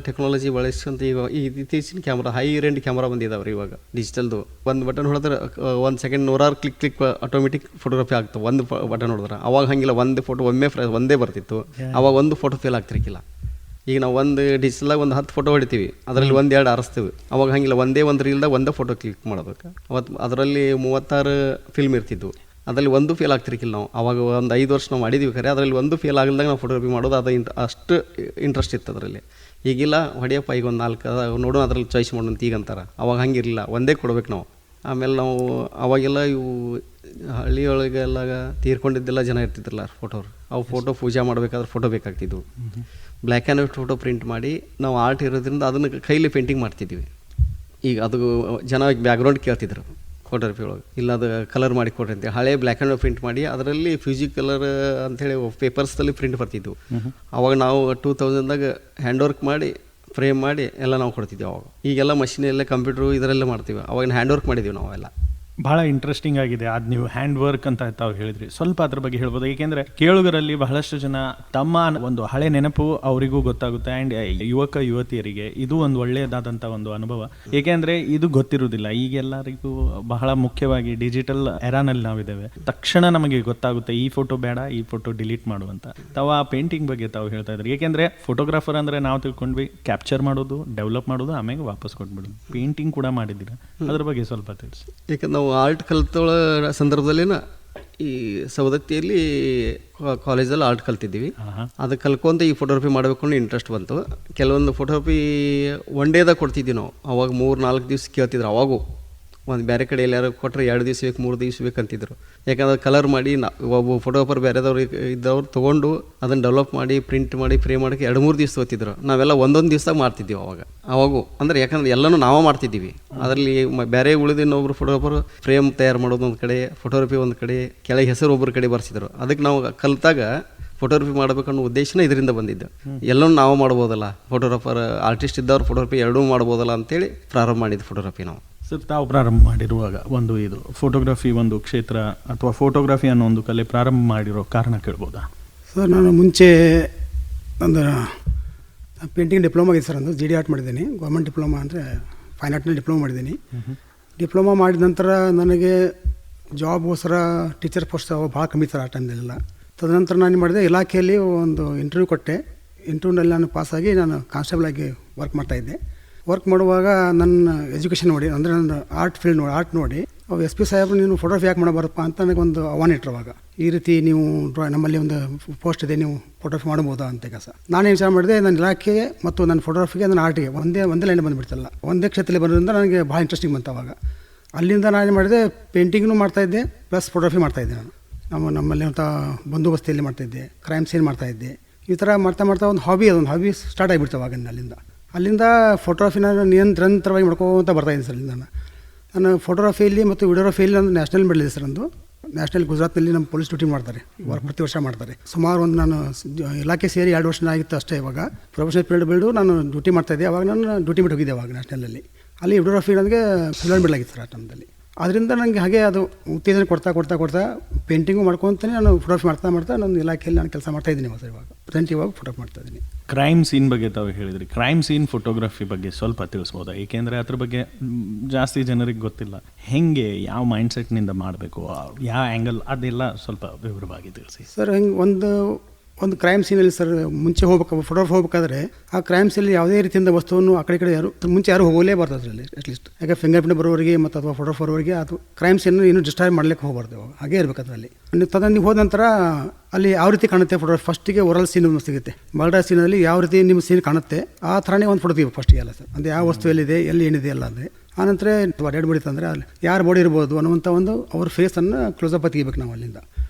ಟೆಕ್ನಾಲಜಿ ಬಳಸ್ಕೊಂತ ಈಗ ಇತ್ತೀಚಿನ ಕ್ಯಾಮ್ರಾ ಹೈ ರೇಂಜ್ ಕ್ಯಾಮ್ರಾ ಬಂದಿದ್ದಾವ್ರಿ ಇವಾಗ ಡಿಜಿಟಲ್ದು. ಒಂದು ಬಟನ್ ಹೊಡೆದ್ರೆ 1 ಸೆಕೆಂಡ್ 100 ಕ್ಲಿಕ್ ಆಟೋಮೆಟಿಕ್ ಫೋಟೋಗ್ರಫಿ ಆಗ್ತವೆ. ಒಂದು ಬಟನ್ ಹೊಡೆದ್ರೆ. ಅವಾಗ ಹಂಗಿಲ್ಲ, ಒಂದು ಫೋಟೋ ಒಂದೇ ಬರ್ತಿತ್ತು. ಅವಾಗ ಒಂದು ಫೋಟೋ ಫೇಲ್ ಆಗ್ತಿರ್ಕಿಲ್ಲ. ಈಗ ನಾವು ಒಂದು ಡಿಜಿಟಲ್ದಾಗ ಒಂದು 10 ಫೋಟೋ ಹೊಡಿತೀವಿ, ಅದರಲ್ಲಿ 1-2 ಆರಿಸ್ತೀವಿ. ಅವಾಗ ಹಂಗಿಲ್ಲ, ಒಂದು ರೀಲ್ದಾಗ ಒಂದೇ ಫೋಟೋ ಕ್ಲಿಕ್ ಮಾಡೋದಕ್ಕೆ. ಅದರಲ್ಲಿ 36 ಫಿಲ್ಮ್ ಇರ್ತಿದ್ವು, ಅದರಲ್ಲಿ ಒಂದು ಫೇಲ್ ಆಗ್ತಿರ್ಕಿಲ್ಲ. ನಾವು ಅವಾಗ ಒಂದು 5 ವರ್ಷ ನಾವು ಮಾಡಿದ್ವಿ ಖರೆ, ಅದರಲ್ಲಿ ಒಂದು ಫೇಲ್ ಆಗಲ್ದಾಗ ನಾವು ಫೋಟೋಗ್ರಫಿ ಮಾಡೋದು. ಅದು ಅಷ್ಟು ಇಂಟ್ರೆಸ್ಟ್ ಇತ್ತು ಅದರಲ್ಲಿ. ಈಗಿಲ್ಲ, ಹೊಡಿಯಪ್ಪ ಈಗ ಒಂದು 4 ನೋಡೋಣ ಅದರಲ್ಲಿ ಚಾಯ್ಸ್ ಮಾಡೋಣ ಅಂತ ಈಗ ಅಂತಾರೆ. ಅವಾಗ ಹಂಗಿರಲಿಲ್ಲ, ಒಂದೇ ಕೊಡ್ಬೇಕು ನಾವು. ಆಮೇಲೆ ನಾವು ಅವಾಗೆಲ್ಲ ಇವು ಹಳ್ಳಿಯೊಳಗೆಲ್ಲ ತೀರ್ಕೊಂಡಿದ್ದೆಲ್ಲ ಜನ ಇರ್ತಿದ್ರಲ್ಲ ಫೋಟೋರು, ಅವು ಫೋಟೋ ಪೂಜೆ ಮಾಡಬೇಕಾದ್ರೆ ಫೋಟೋ ಬೇಕಾಗ್ತಿದ್ವು. Black and white photo print ಮಾಡಿ ನಾವು ಆರ್ಟ್ ಇರೋದ್ರಿಂದ ಅದನ್ನು ಕೈಲಿ ಪೇಂಟಿಂಗ್ ಮಾಡ್ತಿದ್ವಿ. ಈಗ ಅದು ಜನ ಬ್ಯಾಕ್ಗ್ರೌಂಡ್ ಕೇಳ್ತಿದ್ರು ಫೋಟೋಗ್ರಫಿ ಒಳಗೆ, ಇಲ್ಲ ಅದು ಕಲರ್ ಮಾಡಿ ಕೊಡ್ರಿ ಅಂತೇಳಿ. ಹಳೆ ಬ್ಲ್ಯಾಕ್ ಆ್ಯಂಡ್ ವೈಟ್ ಪ್ರಿಂಟ್ ಮಾಡಿ ಅದರಲ್ಲಿ ಫ್ಯೂಜಿ ಕಲರ್ ಅಂಥೇಳಿ ಪೇಪರ್ಸ್ದಲ್ಲಿ ಪ್ರಿಂಟ್ ಬರ್ತಿದ್ವು. ಅವಾಗ ನಾವು 2000ದಾಗ ಹ್ಯಾಂಡ್ ವರ್ಕ್ ಮಾಡಿ ಫ್ರೇಮ್ ಮಾಡಿ ಎಲ್ಲ ನಾವು ಕೊಡ್ತಿದ್ವಿ ಅವಾಗ. ಈಗೆಲ್ಲ ಮಷಿನಲ್ಲೇ ಕಂಪ್ಯೂಟ್ರು ಇದರಲ್ಲೇ ಮಾಡ್ತೀವಿ. ಅವಾಗ ಹ್ಯಾಂಡ್ ವರ್ಕ್ ಮಾಡಿದ್ದೀವಿ ನಾವೆಲ್ಲ. ಬಹಳ ಇಂಟ್ರೆಸ್ಟಿಂಗ್ ಆಗಿದೆ ಅದು ನೀವು ಹ್ಯಾಂಡ್ ವರ್ಕ್ ಅಂತ ತಾವು ಹೇಳಿದ್ರಿ. ಸ್ವಲ್ಪ ಅದ್ರ ಬಗ್ಗೆ ಹೇಳ್ಬೋದು, ಏಕೆಂದರೆ ಕೇಳುಗರಲ್ಲಿ ಬಹಳಷ್ಟು ಜನ ತಮ್ಮ ಒಂದು ಹಳೆ ನೆನಪು ಅವರಿಗೂ ಗೊತ್ತಾಗುತ್ತೆ. ಆ್ಯಂಡ್ ಯುವಕ ಯುವತಿಯರಿಗೆ ಇದು ಒಂದು ಒಳ್ಳೆಯದಾದಂಥ ಒಂದು ಅನುಭವ, ಏಕೆಂದರೆ ಇದು ಗೊತ್ತಿರುವುದಿಲ್ಲ. ಈಗೆಲ್ಲರಿಗೂ ಬಹಳ ಮುಖ್ಯವಾಗಿ ಡಿಜಿಟಲ್ ಎರಾನಲ್ಲಿ ನಾವಿದ್ದೇವೆ, ತಕ್ಷಣ ನಮಗೆ ಗೊತ್ತಾಗುತ್ತೆ ಈ ಫೋಟೋ ಬೇಡ, ಈ ಫೋಟೋ ಡಿಲೀಟ್ ಮಾಡುವಂತ. ತಾವು ಆ ಪೇಂಟಿಂಗ್ ಬಗ್ಗೆ ತಾವು ಹೇಳ್ತಾ ಇದ್ರಿ, ಏಕೆಂದರೆ ಫೋಟೋಗ್ರಾಫರ್ ಅಂದರೆ ನಾವು ತಿಳ್ಕೊಂಡ್ವಿ ಕ್ಯಾಪ್ಚರ್ ಮಾಡೋದು, ಡೆವಲಪ್ ಮಾಡೋದು, ಆಮೇಲೆ ವಾಪಸ್ ಕೊಟ್ಬಿಡೋದು. ಪೇಂಟಿಂಗ್ ಕೂಡ ಮಾಡಿದ್ದೀರಾ, ಅದ್ರ ಬಗ್ಗೆ ಸ್ವಲ್ಪ ತಿಳಿಸಿ. ಯಾಕಂದ್ರೆ ನಾವು ಆರ್ಟ್ ಕಲ್ತೊಳ ಸಂದರ್ಭದಲ್ಲಿನ ಈ ಸವದತ್ತಿಯಲ್ಲಿ ಕಾಲೇಜಲ್ಲಿ ಆರ್ಟ್ ಕಲ್ತಿದ್ದೀವಿ. ಅದು ಕಲ್ಕೊಂತ ಈ ಫೋಟೋಗ್ರಫಿ ಮಾಡಬೇಕು ಅನ್ನೋ ಇಂಟ್ರೆಸ್ಟ್ ಬಂತು. ಕೆಲವೊಂದು ಫೋಟೋಗ್ರಫಿ ಒನ್ ಡೇದಾಗ ಕೊಡ್ತಿದ್ವಿ ನಾವು. ಅವಾಗ 3-4 ದಿವಸ ಕೇಳ್ತಿದ್ರು. ಅವಾಗೂ ಒಂದು ಬೇರೆ ಕಡೆ ಎಲ್ಲಾರು ಕೊಟ್ಟರೆ 2 ದಿವಸ ಬೇಕು 3 ದಿವಸ ಬೇಕಂತಿದ್ರು. ಯಾಕಂದ್ರೆ ಕಲರ್ ಮಾಡಿ ಒಬ್ಬ ಫೋಟೋಗ್ರಾಫರ್ ಬೇರೆದವ್ರು ಇದ್ದವ್ರು ತೊಗೊಂಡು ಅದನ್ನು ಡೆವಲಪ್ ಮಾಡಿ ಪ್ರಿಂಟ್ ಮಾಡಿ ಫ್ರೇಮ್ ಮಾಡೋಕ್ಕೆ 2-3 ದಿವಸ ತೊಗೊತಿದ್ರು. ನಾವೆಲ್ಲ ಒಂದೊಂದು ದಿವ್ಸದಾಗ ಮಾಡ್ತಿದ್ದೀವಿ ಅವಾಗೂ ಅಂದರೆ ಯಾಕಂದ್ರೆ ಎಲ್ಲನೂ ನಾವೇ ಮಾಡ್ತಿದ್ದೀವಿ. ಅದರಲ್ಲಿ ಬೇರೆ ಉಳಿದ ಇನ್ನೊಬ್ರು ಫೋಟೋಗ್ರಾಫರ್ ಫ್ರೇಮ್ ತಯಾರು ಮಾಡೋದು ಒಂದು ಕಡೆ, ಫೋಟೋಗ್ರಫಿ ಒಂದು ಕಡೆ, ಕೆಳಗೆ ಹೆಸರು ಒಬ್ಬರ ಕಡೆ ಬರ್ಸಿದ್ರು. ಅದಕ್ಕೆ ನಾವು ಕಲಿತಾಗ ಫೋಟೋಗ್ರಫಿ ಮಾಡಬೇಕನ್ನೋ ಉದ್ದೇಶನ ಇದರಿಂದ ಬಂದಿದ್ದು. ಎಲ್ಲನೂ ನಾವು ಮಾಡ್ಬೋದಲ್ಲ, ಫೋಟೋಗ್ರಾಫರ್ ಆರ್ಟಿಸ್ಟ್ ಇದ್ದವ್ರು ಫೋಟೋಗ್ರಫಿ ಎರಡೂ ಮಾಡ್ಬೋದಲ್ಲ ಅಂತೇಳಿ ಪ್ರಾರಂಭ ಮಾಡಿದ್ದು ಫೋಟೋಗ್ರಫಿ ನಾವು. ಸರ್, ತಾವು ಪ್ರಾರಂಭ ಮಾಡಿರುವಾಗ ಇದು ಫೋಟೋಗ್ರಫಿ ಒಂದು ಕ್ಷೇತ್ರ ಅಥವಾ ಫೋಟೋಗ್ರಫಿ ಅನ್ನೋ ಒಂದು ಕಲೆ ಪ್ರಾರಂಭ ಮಾಡಿರೋ ಕಾರಣ ಕೇಳ್ಬೋದಾ? ಸರ್, ನಾನು ಮುಂಚೆ ಒಂದು ಪೇಂಟಿಂಗ್ ಡಿಪ್ಲೊಮಾ ಆಗಿದೆ ಸರ್. GD ಆರ್ಟ್ ಮಾಡಿದ್ದೀನಿ. ಗೌರ್ಮೆಂಟ್ ಡಿಪ್ಲೊಮಾ ಅಂದರೆ ಫೈನ್ ಆರ್ಟ್ನಲ್ಲಿ ಡಿಪ್ಲೊಮಾ ಮಾಡಿದ್ದೀನಿ. ಡಿಪ್ಲೊಮಾ ಮಾಡಿದ ನಂತರ ನನಗೆ ಜಾಬ್ಗೋಸ್ಕರ ಟೀಚರ್ ಪೋಸ್ಟ್ ಭಾಳ ಕಮ್ಮಿ ಸರ್ ಆ ಟೈಮ್ದಲ್ಲೆಲ್ಲ. ತದನಂತರ ನಾನು ಮಾಡಿದೆ, ಇಲಾಖೆಯಲ್ಲಿ ಒಂದು ಇಂಟರ್ವ್ಯೂ ಕೊಟ್ಟೆ. ಇಂಟರ್ವ್ಯೂನಲ್ಲಿ ನಾನು ಪಾಸಾಗಿ ನಾನು ಕಾನ್ಸ್ಟೇಬಲ್ ಆಗಿ ವರ್ಕ್ ಮಾಡ್ತಾಯಿದ್ದೆ. ವರ್ಕ್ ಮಾಡುವಾಗ ನನ್ನ ಎಜುಕೇಷನ್ ನೋಡಿ, ಅಂದರೆ ನನ್ನ ಆರ್ಟ್ ಫೀಲ್ಡ್ ನೋಡಿ, ಆರ್ಟ್ ನೋಡಿ ಅವು SP ಸಾಹೇಬ್ರು ನೀನು ಫೋಟೋಗ್ರಫಿ ಯಾಕೆ ಮಾಡಬಾರಪ್ಪ ಅಂತ ನನಗೊಂದು ಆಹ್ವಾನ ಇಟ್ಟರುವಾಗ. ಈ ರೀತಿ ನೀವು ನಮ್ಮಲ್ಲಿ ಒಂದು ಪೋಸ್ಟ್ ಇದೆ, ನೀವು ಫೋಟೋಗ್ರಫಿ ಮಾಡ್ಬೋದಾ ಅಂತ. ಕೆಲಸ ನಾನೇ ವಿಚಾರ ಮಾಡಿದೆ, ನನ್ನ ಇಲಾಖೆಗೆ ಮತ್ತು ನನ್ನ ಫೋಟೋಗ್ರಫಿಗೆ, ನನ್ನ ಆರ್ಟಿಗೆ ಒಂದೇ ಲೈನ್ ಬಂದುಬಿಡ್ತಲ್ಲ, ಒಂದೇ ಕ್ಷೇತ್ರದಲ್ಲಿ ಬರೋದ್ರಿಂದ ನನಗೆ ಭಾಳ ಇಂಟ್ರೆಸ್ಟಿಂಗ್ ಬಂತು ಅವಾಗ. ಅಲ್ಲಿಂದ ನಾನು ಮಾಡಿದೆ, ಪೇಂಟಿಂಗ್ನೂ ಮಾಡ್ತಾಯಿದ್ದೆ ಪ್ಲಸ್ ಫೋಟೋಗ್ರಫಿ ಮಾಡ್ತಾಯಿದ್ದೆ. ನಾನು ನಮ್ಮಲ್ಲಿ ಅಂತ ಬಂದೋಬಸ್ತಿಯಲ್ಲಿ ಮಾಡ್ತಾಯಿದ್ದೆ, ಕ್ರೈಮ್ ಸೀನ್ ಮಾಡ್ತಾಯಿದ್ದೆ. ಈ ಥರ ಮಾಡ್ತಾ ಒಂದು ಹಾಬಿ ಸ್ಟಾರ್ಟ್ ಆಗಿಬಿಡ್ತು ಅವಾಗಿಂದ. ಅಲ್ಲಿಂದ ಫೋಟೋಗ್ರಫಿನ ನಿರಂತರವಾಗಿ ಮಾಡ್ಕೋತ ಬರ್ತಾಯಿದ್ದೀನಿ ಸರ್. ನಾನು ಫೋಟೋಗ್ರಫಿಯಲ್ಲಿ ಮತ್ತು ವಿಡಿಯೋಗ್ರಫಿಯಲ್ಲಿ ನಾನು ನ್ಯಾಷನಲ್ ಮೆಡಲ್ ಇದೆ ಸರ್. ಒಂದು ನ್ಯಾಷನಲ್ ಗುಜರಾತ್ನಲ್ಲಿ ನಮ್ಮ ಪೊಲೀಸ್ ಡ್ಯೂಟಿ ಮಾಡ್ತಾರೆ, ಪ್ರತಿ ವರ್ಷ ಮಾಡ್ತಾರೆ. ಸುಮಾರು ಒಂದು ನಾನು ಇಲಾಖೆ ಸೇರಿ 2 ವರ್ಷ ಆಗಿತ್ತು ಅಷ್ಟೇ. ಇವಾಗ ಪ್ರೊಫೆಷನಲ್ ಪೀರಿಯಡ್ ಬಿಡು ನಾನು ಡ್ಯೂಟಿ ಮಾಡ್ತಾಯಿದ್ದೆ. ಅವಾಗ ನಾನು ಡ್ಯೂಟಿ ಬಿಟ್ಟು ಹೋಗಿದ್ದೆ ಅವಾಗ ನ್ಯಾಷನಲಲ್ಲಿ. ಅಲ್ಲಿ ವಿಡಿಯೋಗ್ರಫಿ ನನಗೆ ಸಿಲ್ವರ್ ಮೆಡಲ್ ಆಗಿತ್ತು ಸರ್ ಆ ಟೈಮ್ದಲ್ಲಿ. ಅದರಿಂದ ನನಗೆ ಹಾಗೆ ಅದು ಉತ್ತೇಜನ ಕೊಡ್ತಾ ಪೇಂಟಿಂಗು ಮಾಡ್ಕೊತಾನೆ ನಾನು ಫೋಟೋಗ್ರಫಿ ಮಾಡ್ತಾ ನನ್ನ ಇಲಾಖೆಯಲ್ಲಿ ನಾನು ಕೆಲಸ ಮಾಡ್ತಾಯಿದ್ದೀನಿ ಸರ್. ಇವಾಗ ಪ್ರೆಸೆಂಟ್ ಫೋಟೋಗ್ರಫಿ ಮಾಡ್ತಾಯಿದ್ದೀನಿ. ಕ್ರೈಮ್ ಸೀನ್ ಬಗ್ಗೆ ತಾವು ಹೇಳಿದ್ರಿ. ಕ್ರೈಮ್ ಸೀನ್ ಫೋಟೋಗ್ರಫಿ ಬಗ್ಗೆ ಸ್ವಲ್ಪ ತಿಳಿಸ್ಬೋದಾ? ಏಕೆಂದರೆ ಅದ್ರ ಬಗ್ಗೆ ಜಾಸ್ತಿ ಜನರಿಗೆ ಗೊತ್ತಿಲ್ಲ. ಹೆಂಗೆ, ಯಾವ ಮೈಂಡ್ಸೆಟ್ನಿಂದ ಮಾಡಬೇಕು, ಯಾವ ಆ್ಯಂಗಲ್, ಅದೆಲ್ಲ ಸ್ವಲ್ಪ ವಿವರವಾಗಿ ತಿಳಿಸಿ ಸರ್. ಒಂದು ಕ್ರೈಮ್ ಸೀನಲ್ಲಿ ಸರ್ ಮುಂಚೆ ಫೋಟೋಗ್ರಫಿ ಹೋಗ್ಬೇಕಾದ್ರೆ ಆ ಕ್ರೈಮ್ ಸೀನಲ್ಲಿ ಯಾವುದೇ ರೀತಿಯಿಂದ ವಸ್ತುವನ್ನು ಆ ಕಡೆ ಯಾರು ಹೋಗಲೇಬಾರ್ದು ಅದರಲ್ಲಿ. ಅಟ್ಲೀಸ್ಟ್ ಯಾಕೆ ಫಿಂಗರ್ ಪ್ರಿಂಟ್ ಬರೋರಿಗೆ ಮತ್ತು ಅಥವಾ ಫೋಟೋಗ್ರಫಿ ಬರೋರಿಗೆ ಅದು ಕ್ರೈಮ್ ಸೀನ್ ಇನ್ನೂ ಡಿಸ್ಟರ್ಬ್ ಮಾಡಲಿಕ್ಕೆ ಹೋಗಬಾರ್ದು. ಹಾಗೇ ಇರಬೇಕು ಅದರಲ್ಲಿ. ನೀವು ಹೋದ ನಂತರ ಅಲ್ಲಿ ಯಾವ ರೀತಿ ಕಾಣುತ್ತೆ ಫೋಟೋಗ್ರಫಿ, ಫಸ್ಟಿಗೆ ಓರಲ್ ಸೀನ್ ಸಿಗುತ್ತೆ. ಮರ್ಡರ್ ಸೀನಲ್ಲಿ ಯಾವ ರೀತಿ ನಿಮ್ಮ ಸೀನ್ ಕಾಣುತ್ತೆ ಆ ಥರನೇ ಒಂದು ಫೋಟೋ ತೆಗಿಬೇಕು ಫಸ್ಟಿಗೆ ಎಲ್ಲ ಸರ್. ಅಂದರೆ ಯಾವ ವಸ್ತು ಎಲ್ಲಿದೆ, ಎಲ್ಲಿ ಏನಿದೆ ಎಲ್ಲ. ಅಂದರೆ ಆನಂತರ ಡೆಡ್ ಬಾಡಿ ತಂದರೆ ಅಲ್ಲಿ ಯಾರು ಬಾಡಿ ಇರ್ಬೋದು ಅನ್ನುವಂಥ ಒಂದು ಅವ್ರ ಫೇಸನ್ನು ಕ್ಲೋಸಪ್ ತೆಗಿಬೇಕು ನಾವು ಅಲ್ಲಿಂದ.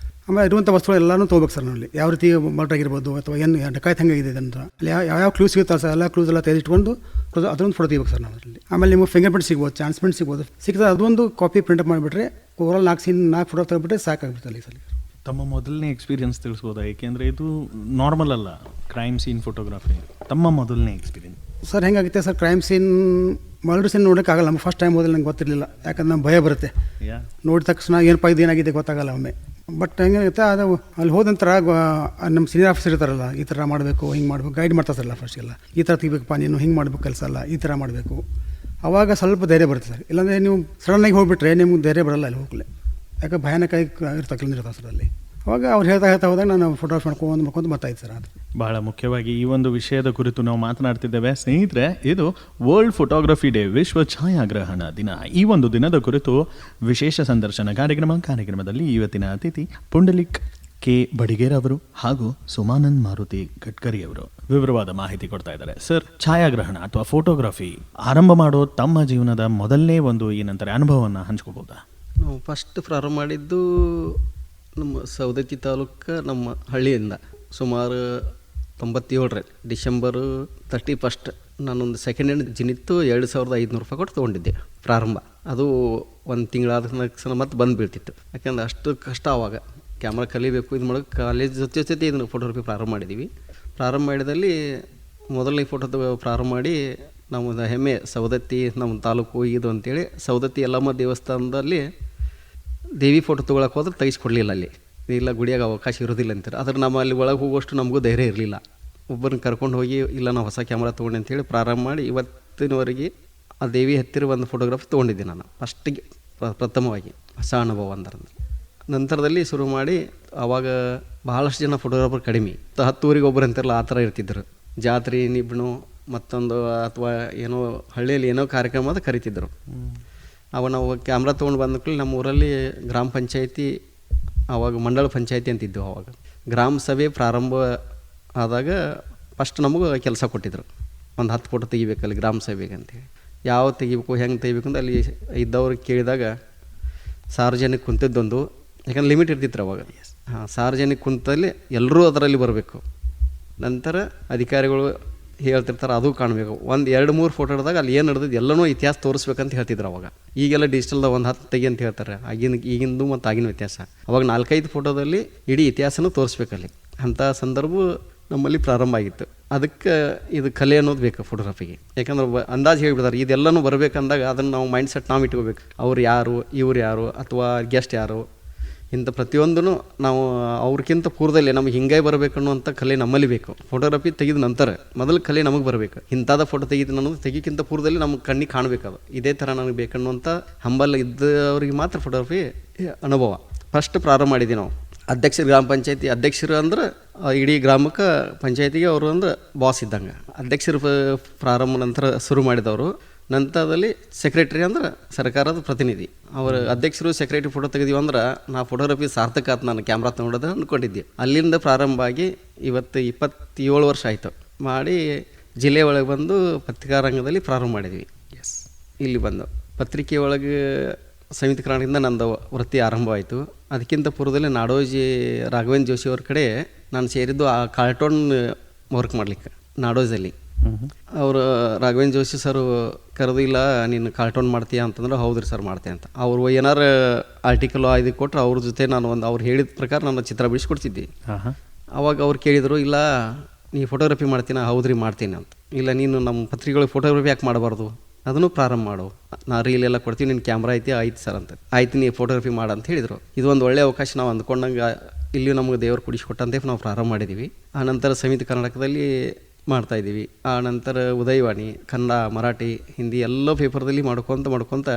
ಆಮೇಲೆ ಇರುವಂಥ ವಸ್ತುಗಳು ಎಲ್ಲನೂ ತೊಗೋಬೇಕು ಸರ್. ನಾವಲ್ಲಿ ಯಾವ ರೀತಿ ಮರ್ಡರ್ ಆಗಿರ್ಬೋದು ಅಥವಾ ಏನು ಡಕಾಯ್ತು ಹೆಂಗಿದೆ ಅಂತ ಅಲ್ಲಿ ಯಾವ ಕ್ಲೂಸ್ ಸಿಗುತ್ತಲ್ಲ ಸರ್, ಎಲ್ಲ ಕ್ಲೂಸ್ ಎಲ್ಲ ತೆಗೆದಿಟ್ಕೊಂಡು ಅದೊಂದು ಫೋಟೋ ತೆಗಿಬೇಕು ಸರ್ ನಾವು ಅದರಲ್ಲಿ. ಆಮೇಲೆ ನಿಮಗೆ ಫಿಂಗರ್ ಪ್ರಿಂಟ್ ಸಿಗ್ಬೋದು, ಚಾನ್ಸ್ ಪ್ರಿಂಟ್ ಸಿಗ್ಬೋದು. ಸಿಕ್ಕಿದ್ರೆ ಅದೊಂದು ಕಾಪಿ ಪ್ರಿಂಟಪ್ ಮಾಡಿಬಿಟ್ರೆ ಓವರಾಲ್ 4 ಫೋಟೋ ತೆಗೆದುಬಿಟ್ರೆ ಸಾಕಾಗ್ಬಿಡುತ್ತೆ ಅಲ್ಲಿ ಸರ್. ತಮ್ಮ ಮೊದಲನೇ ಎಕ್ಸ್ಪೀರಿಯನ್ಸ್ ತಿಳಿಸ್ಬೋದಾ? ಏಕೆಂದರೆ ಇದು ನಾರ್ಮಲ್ ಅಲ್ಲ ಕ್ರೈಮ್ ಸೀನ್ ಫೋಟೋಗ್ರಫಿ. ತಮ್ಮ ಮೊದಲನೇ ಎಕ್ಸ್ಪೀರಿಯನ್ಸ್ ಸರ್ ಹೆಂಗಾಗುತ್ತೆ sir? Crime scene murder scene ನೋಡೋಕ್ಕಾಗಲ್ಲ. ನಮ್ಮ ಫಸ್ಟ್ ಟೈಮ್ ಹೋದಲ್ಲಿ ನಂಗೆ ಗೊತ್ತಿರಲಿಲ್ಲ. ಯಾಕಂದ್ರೆ ನಮ್ಮ ಭಯ ಬರುತ್ತೆ. ನೋಡಿದ ತಕ್ಷಣ ಏನಪ್ಪ ಇದು ಏನಾಗಿದೆ ಗೊತ್ತಾಗಲ್ಲ ಒಮ್ಮೆ. ಬಟ್ ಹೆಂಗಿರುತ್ತೆ ಅದು ಅಲ್ಲಿ ಹೋದ ನಂತರ ನಮ್ಮ ಸೀನಿಯರ್ ಆಫೀಸರ್ ಇರ್ತಾರಲ್ಲ, ಈ ಥರ ಮಾಡಬೇಕು, ಹಿಂಗೆ ಮಾಡಬೇಕು, ಗೈಡ್ ಮಾಡ್ತಾರಲ್ಲ ಫಸ್ಟಿಗೆಲ್ಲ. ಈ ಥರ ತೆಗಿಬೇಕಪ್ಪ ನೀನು, ಹಿಂಗೆ ಮಾಡಬೇಕು ಕೆಲಸ ಅಲ್ಲ, ಈ ಥರ ಮಾಡಬೇಕು. ಆವಾಗ ಸ್ವಲ್ಪ ಧೈರ್ಯ ಬರುತ್ತೆ ಸರ್. ಇಲ್ಲಾಂದರೆ ನೀವು ಸಡನ್ನಾಗಿ ಹೋಗಿಬಿಟ್ರೆ ನಿಮ್ಗೆ ಧೈರ್ಯ ಬರಲ್ಲ ಅಲ್ಲಿ ಹೋಗಲೇ. ಯಾಕೆ ಭಯಾನಕ ಇರ್ತಾಯಿರ್ತಾರೆ ಸರ್ ಅಲ್ಲಿ. ಅವಾಗ ಅವ್ರು ಹೇಳ್ತಾ ಹೋದಾಗ ನಾನು ಫೋಟೋಗ್ರಫಿ ಮಾಡ್ಕೊಂಡು ಬರ್ತಾಯಿದ್ದೆ ಸರ್. ಅದು ಬಹಳ ಮುಖ್ಯವಾಗಿ ಈ ಒಂದು ವಿಷಯದ ಕುರಿತು ನಾವು ಮಾತನಾಡ್ತಿದ್ದೇವೆ ಸ್ನೇಹಿತರೆ. ಇದು ವರ್ಲ್ಡ್ ಫೋಟೋಗ್ರಫಿ ಡೇ, ವಿಶ್ವ ಛಾಯಾಗ್ರಹಣ ದಿನ. ಈ ಒಂದು ದಿನದ ಕುರಿತು ವಿಶೇಷ ಸಂದರ್ಶನ ಕಾರ್ಯಕ್ರಮದಲ್ಲಿ ಇವತ್ತಿನ ಅತಿಥಿ ಪುಂಡಲಿಕ್ ಕೆ ಬಡಿಗೇರ್ ಅವರು ಹಾಗೂ ಸುಮಾನಂದ್ ಮಾರುತಿ ಗಡ್ಕರಿ ಅವರು ವಿವರವಾದ ಮಾಹಿತಿ ಕೊಡ್ತಾ ಇದ್ದಾರೆ. ಸರ್, ಛಾಯಾಗ್ರಹಣ ಅಥವಾ ಫೋಟೋಗ್ರಫಿ ಆರಂಭ ಮಾಡೋ ತಮ್ಮ ಜೀವನದ ಮೊದಲನೇ ಒಂದು ಏನಂತಾರೆ ಅನುಭವವನ್ನು ಹಂಚ್ಕೋಬೋದಾ? ನಾವು ಫಸ್ಟ್ ಪ್ರಾರಂಭ ಮಾಡಿದ್ದು ನಮ್ಮ ಸವದತ್ತಿ ತಾಲೂಕು ನಮ್ಮ ಹಳ್ಳಿಯಿಂದ ಸುಮಾರು 97 ಡಿಸೆಂಬರ್ 31 ನಾನೊಂದು ಸೆಕೆಂಡ್ ಹ್ಯಾಂಡ್ ಜಿನಿತ್ತು 2500 ರೂಪಾಯಿ ಕೊಟ್ಟು ತೊಗೊಂಡಿದ್ದೆ ಪ್ರಾರಂಭ. ಅದು ಒಂದು ತಿಂಗಳಾದ ತಕ್ಷಣ ಮತ್ತೆ ಬಂದು ಬೀಳ್ತಿತ್ತು. ಯಾಕೆಂದ್ರೆ ಅಷ್ಟು ಕಷ್ಟ ಆವಾಗ ಕ್ಯಾಮ್ರಾ ಕಲಿಬೇಕು, ಇದು ಮಾಡೋಕ್ಕೆ ಕಾಲೇಜ್ ಜೊತೆ ಇದನ್ನು ಫೋಟೋಗ್ರಫಿ ಪ್ರಾರಂಭ ಮಾಡಿದ್ದೀವಿ. ಪ್ರಾರಂಭ ಮಾಡಿದಲ್ಲಿ ಮೊದಲನೇ ಫೋಟೋ ಪ್ರಾರಂಭ ಮಾಡಿ ನಾವು ಹೆಮ್ಮೆ ಸವದತ್ತಿ ನಮ್ಮ ತಾಲೂಕು ಇದು ಅಂತೇಳಿ ಸವದತ್ತಿ ಯಲ್ಲಮ್ಮ ದೇವಸ್ಥಾನದಲ್ಲಿ ದೇವಿ ಫೋಟೋ ತೊಗೊಳಕ್ಕೆ ಹೋದ್ರೆ ತೆಗಿಸ್ಕೊಡ್ಲಿಲ್ಲ. ಅಲ್ಲಿ ಇಲ್ಲ, ಗುಡಿಯಾಗ ಅವಕಾಶ ಇರೋದಿಲ್ಲ ಅಂತಾರೆ. ಆದರೆ ನಮ್ಮ ಅಲ್ಲಿ ಒಳಗೆ ಹೋಗುವಷ್ಟು ನಮಗೂ ಧೈರ್ಯ ಇರಲಿಲ್ಲ. ಒಬ್ಬರನ್ನ ಕರ್ಕೊಂಡು ಹೋಗಿ ಇಲ್ಲ ನಾವು ಹೊಸ ಕ್ಯಾಮ್ರಾ ತೊಗೊಂಡು ಅಂತೇಳಿ ಪ್ರಾರಂಭ ಮಾಡಿ ಇವತ್ತಿನವರೆಗೆ ಆ ದೇವಿ ಹತ್ತಿರ ಒಂದು ಫೋಟೋಗ್ರಫಿ ತೊಗೊಂಡಿದ್ದೆ ನಾನು ಫಸ್ಟಿಗೆ ಪ್ರಥಮವಾಗಿ. ಹೊಸ ಅನುಭವ ಅಂದ್ರೆ ನಂತರದಲ್ಲಿ ಶುರು ಮಾಡಿ ಆವಾಗ ಭಾಳಷ್ಟು ಜನ ಫೋಟೋಗ್ರಾಫರ್ ಕಡಿಮೆ, 10 ಊರಿಗೆ ಒಬ್ಬರು ಅಂತಾರಲ್ಲ ಆ ಥರ ಇರ್ತಿದ್ರು. ಜಾತ್ರೆ ನಿಬ್ಣು ಮತ್ತೊಂದು ಅಥವಾ ಏನೋ ಹಳ್ಳಿಯಲ್ಲಿ ಏನೋ ಕಾರ್ಯಕ್ರಮ ಅದು ಕರಿತಿದ್ದರು. ಅವಾಗ ನಾವು ಕ್ಯಾಮ್ರಾ ತೊಗೊಂಡು ಬಂದ ನಮ್ಮ ಊರಲ್ಲಿ ಗ್ರಾಮ ಪಂಚಾಯತಿ, ಆವಾಗ ಮಂಡಳ ಪಂಚಾಯತಿ ಅಂತಿದ್ದೆವು. ಆವಾಗ ಗ್ರಾಮ ಸಭೆ ಪ್ರಾರಂಭ ಆದಾಗ ಫಸ್ಟ್ ನಮಗೆ ಕೆಲಸ ಕೊಟ್ಟಿದ್ರು, ಒಂದು 10 ಫೋಟೋ ತೆಗಿಬೇಕಲ್ಲಿ ಗ್ರಾಮ ಸಭೆಗೆ ಅಂತೇಳಿ. ಯಾವ ತೆಗಿಬೇಕು ಹೆಂಗೆ ತೆಗಿಬೇಕು ಅಂತ ಅಲ್ಲಿ ಇದ್ದವ್ರಿಗೆ ಕೇಳಿದಾಗ ಸಾರ್ವಜನಿಕ ಕುಂತಿದ್ದೊಂದು, ಯಾಕಂದ್ರೆ ಲಿಮಿಟ್ ಇರ್ತಿತ್ತು ಅವಾಗ. ಹಾಂ, ಸಾರ್ವಜನಿಕ ಕುಂತಲ್ಲಿ ಎಲ್ಲರೂ ಅದರಲ್ಲಿ ಬರಬೇಕು. ನಂತರ ಅಧಿಕಾರಿಗಳು ಹೇಳ್ತಿರ್ತಾರೆ, ಅದು ಕಾಣಬೇಕು. 1-2-3 ಫೋಟೋ ಹಿಡಿದಾಗ ಅಲ್ಲಿ ಏನು ನಡೆದಿದ್ದು ಎಲ್ಲನೂ ಇತಿಹಾಸ ತೋರಿಸ್ಬೇಕಂತ ಹೇಳ್ತಿದ್ರು ಅವಾಗ. ಈಗೆಲ್ಲ ಡಿಜಿಟಲ್ದಾಗ 10 ತೆಗಿ ಅಂತ ಹೇಳ್ತಾರೆ. ಈಗಿಂದು ಮತ್ತು ಆಗಿನ ವ್ಯತ್ಯಾಸ. ಅವಾಗ 4-5 ಫೋಟೋದಲ್ಲಿ ಇಡೀ ಇತಿಹಾಸನೂ ತೋರಿಸ್ಬೇಕಲ್ಲಿ. ಅಂಥ ಸಂದರ್ಭ ನಮ್ಮಲ್ಲಿ ಪ್ರಾರಂಭ ಆಗಿತ್ತು. ಅದಕ್ಕೆ ಇದು ಕಲೆ ಅನ್ನೋದು ಬೇಕು ಫೋಟೋಗ್ರಫಿಗೆ. ಯಾಕಂದ್ರೆ ಅಂದಾಜು ಹೇಳಿಬಿಡ್ತಾರೆ ಇದೆಲ್ಲನೂ ಬರಬೇಕಂದಾಗ ಅದನ್ನು ನಾವು ಮೈಂಡ್ ಸೆಟ್ ನಾವು ಇಟ್ಕೋಬೇಕು. ಅವ್ರು ಯಾರು, ಇವ್ರು ಯಾರು, ಅಥವಾ ಗೆಸ್ಟ್ ಯಾರು, ಇಂಥ ಪ್ರತಿಯೊಂದೂ ನಾವು ಅವ್ರಿಗಿಂತ ಪೂರ್ವದಲ್ಲಿ ನಮಗೆ ಹಿಂಗೆ ಬರಬೇಕು ಅನ್ನುವಂಥ ಕಲೆ ನಮ್ಮಲ್ಲಿ ಬೇಕು. ಫೋಟೋಗ್ರಫಿ ತೆಗೆದ ನಂತರ ಮೊದಲು ಕಲೆ ನಮಗೆ ಬರಬೇಕು. ಇಂಥದ ಫೋಟೋ ತೆಗೆದು ಅನ್ನೋದು ತೆಗಿಕ್ಕಿಂತ ಪೂರ್ವದಲ್ಲಿ ನಮಗೆ ಕಣ್ಣಿಗೆ ಕಾಣಬೇಕದು. ಇದೇ ಥರ ನನಗೆ ಬೇಕನ್ನುವಂಥ ಹಂಬಲ್ ಇದ್ದವ್ರಿಗೆ ಮಾತ್ರ ಫೋಟೋಗ್ರಫಿ ಅನುಭವ. ಫಸ್ಟ್ ಪ್ರಾರಂಭ ಮಾಡಿದ್ದೀವಿ ನಾವು. ಅಧ್ಯಕ್ಷರು, ಗ್ರಾಮ ಪಂಚಾಯತಿ ಅಧ್ಯಕ್ಷರು ಅಂದ್ರೆ ಇಡೀ ಗ್ರಾಮಕ್ಕೆ ಪಂಚಾಯತಿಗೆ ಅವರು ಅಂದ್ರೆ ಬಾಸ್ ಇದ್ದಂಗೆ. ಅಧ್ಯಕ್ಷರು ಪ್ರಾರಂಭ ನಂತರ ಶುರು ಮಾಡಿದವರು. ನಂತರದಲ್ಲಿ ಸೆಕ್ರೆಟರಿ ಅಂದ್ರೆ ಸರ್ಕಾರದ ಪ್ರತಿನಿಧಿ. ಅವರು ಅಧ್ಯಕ್ಷರು ಸೆಕ್ರೆಟರಿ ಫೋಟೋ ತೆಗೆದೀವಿ ಅಂದ್ರೆ ನಾ ಫೋಟೋಗ್ರಫಿ ಸಾರ್ಥಕ ಆಯ್ತು, ನಾನು ಕ್ಯಾಮ್ರಾ ತೊಗೊಂಡೋದು ಅಂದ್ಕೊಂಡಿದ್ದೆ. ಅಲ್ಲಿಂದ ಪ್ರಾರಂಭ ಆಗಿ ಇವತ್ತು 27 ವರ್ಷ ಆಯಿತು ಮಾಡಿ ಜಿಲ್ಲೆ ಒಳಗೆ ಬಂದು ಪತ್ರಿಕಾ ರಂಗದಲ್ಲಿ ಪ್ರಾರಂಭ ಮಾಡಿದ್ವಿ. ಇಲ್ಲಿ ಬಂದು ಪತ್ರಿಕೆ ಒಳಗೆ ಸಂಯುಕ್ತ ಕರ್ನಾಟಕದಿಂದ ನಂದು ವೃತ್ತಿ ಆರಂಭ ಆಯಿತು. ಅದಕ್ಕಿಂತ ಪೂರ್ವದಲ್ಲಿ ನಾಡೋಜಿ ರಾಘವೇಂದ್ರ ಜೋಶಿ ಅವ್ರ ಕಡೆ ನಾನು ಸೇರಿದ್ದು ಆ ಕಾರ್ಟೂನ್ ವರ್ಕ್ ಮಾಡಲಿಕ್ಕೆ ನಾಡೋಜಲ್ಲಿ. ಅವರು ರಾಘವೇಂದ್ರ ಜೋಶಿ ಸರ್ ಕರೆದು, ಇಲ್ಲ ನೀನು ಕಾರ್ಟೂನ್ ಮಾಡ್ತೀಯಾ ಅಂತಂದ್ರೆ, ಹೌದ್ರಿ ಸರ್ ಮಾಡ್ತೀಯ ಅಂತ. ಅವರು ಏನಾರು ಆರ್ಟಿಕಲ್ ಇದು ಕೊಟ್ಟರೆ ಅವ್ರ ಜೊತೆ ನಾನು ಅವ್ರು ಹೇಳಿದ ಪ್ರಕಾರ ನಾನು ಚಿತ್ರ ಬಿಡಿಸ್ಕೊಡ್ತಿದ್ದೆ. ಅವಾಗ ಅವ್ರು ಕೇಳಿದರು, ಇಲ್ಲ ನೀ ಫೋಟೋಗ್ರಫಿ ಮಾಡ್ತೀನ? ಹೌದ್ರಿ ಮಾಡ್ತೀನಿ ಅಂತ. ಇಲ್ಲ ನೀನು ನಮ್ಮ ಪತ್ರಿಕೆಗಳಿಗೆ ಫೋಟೋಗ್ರಫಿ ಯಾಕೆ ಮಾಡಬಾರ್ದು, ಅದನ್ನು ಪ್ರಾರಂಭ ಮಾಡು, ನಾ ರೀಲ್ ಎಲ್ಲ ಕೊಡ್ತೀವಿ, ನಿನ್ನ ಕ್ಯಾಮ್ರಾ ಐತಿ, ಆಯ್ತು ಸರ್ ಅಂತ. ಆಯ್ತು ನೀ ಫೋಟೋಗ್ರಫಿ ಮಾಡು ಅಂತ ಹೇಳಿದರು. ಇದು ಒಂದು ಒಳ್ಳೆಯ ಅವಕಾಶ, ನಾವು ಅಂದ್ಕೊಂಡಂಗೆ ಇಲ್ಲಿ ನಮಗೆ ದೇವರು ಕುಡಿಸ್ಕೊಟ್ಟಂತೆ ನಾವು ಪ್ರಾರಂಭ ಮಾಡಿದ್ದೀವಿ. ಆ ನಂತರ ಸಂಯುಕ್ತ ಕರ್ನಾಟಕದಲ್ಲಿ ಮಾಡ್ತಾಯಿದ್ದೀವಿ. ಆ ನಂತರ ಉದಯವಾಣಿ, ಕನ್ನಡ, ಮರಾಠಿ, ಹಿಂದಿ ಎಲ್ಲ ಪೇಪರ್ದಲ್ಲಿ ಮಾಡ್ಕೊತ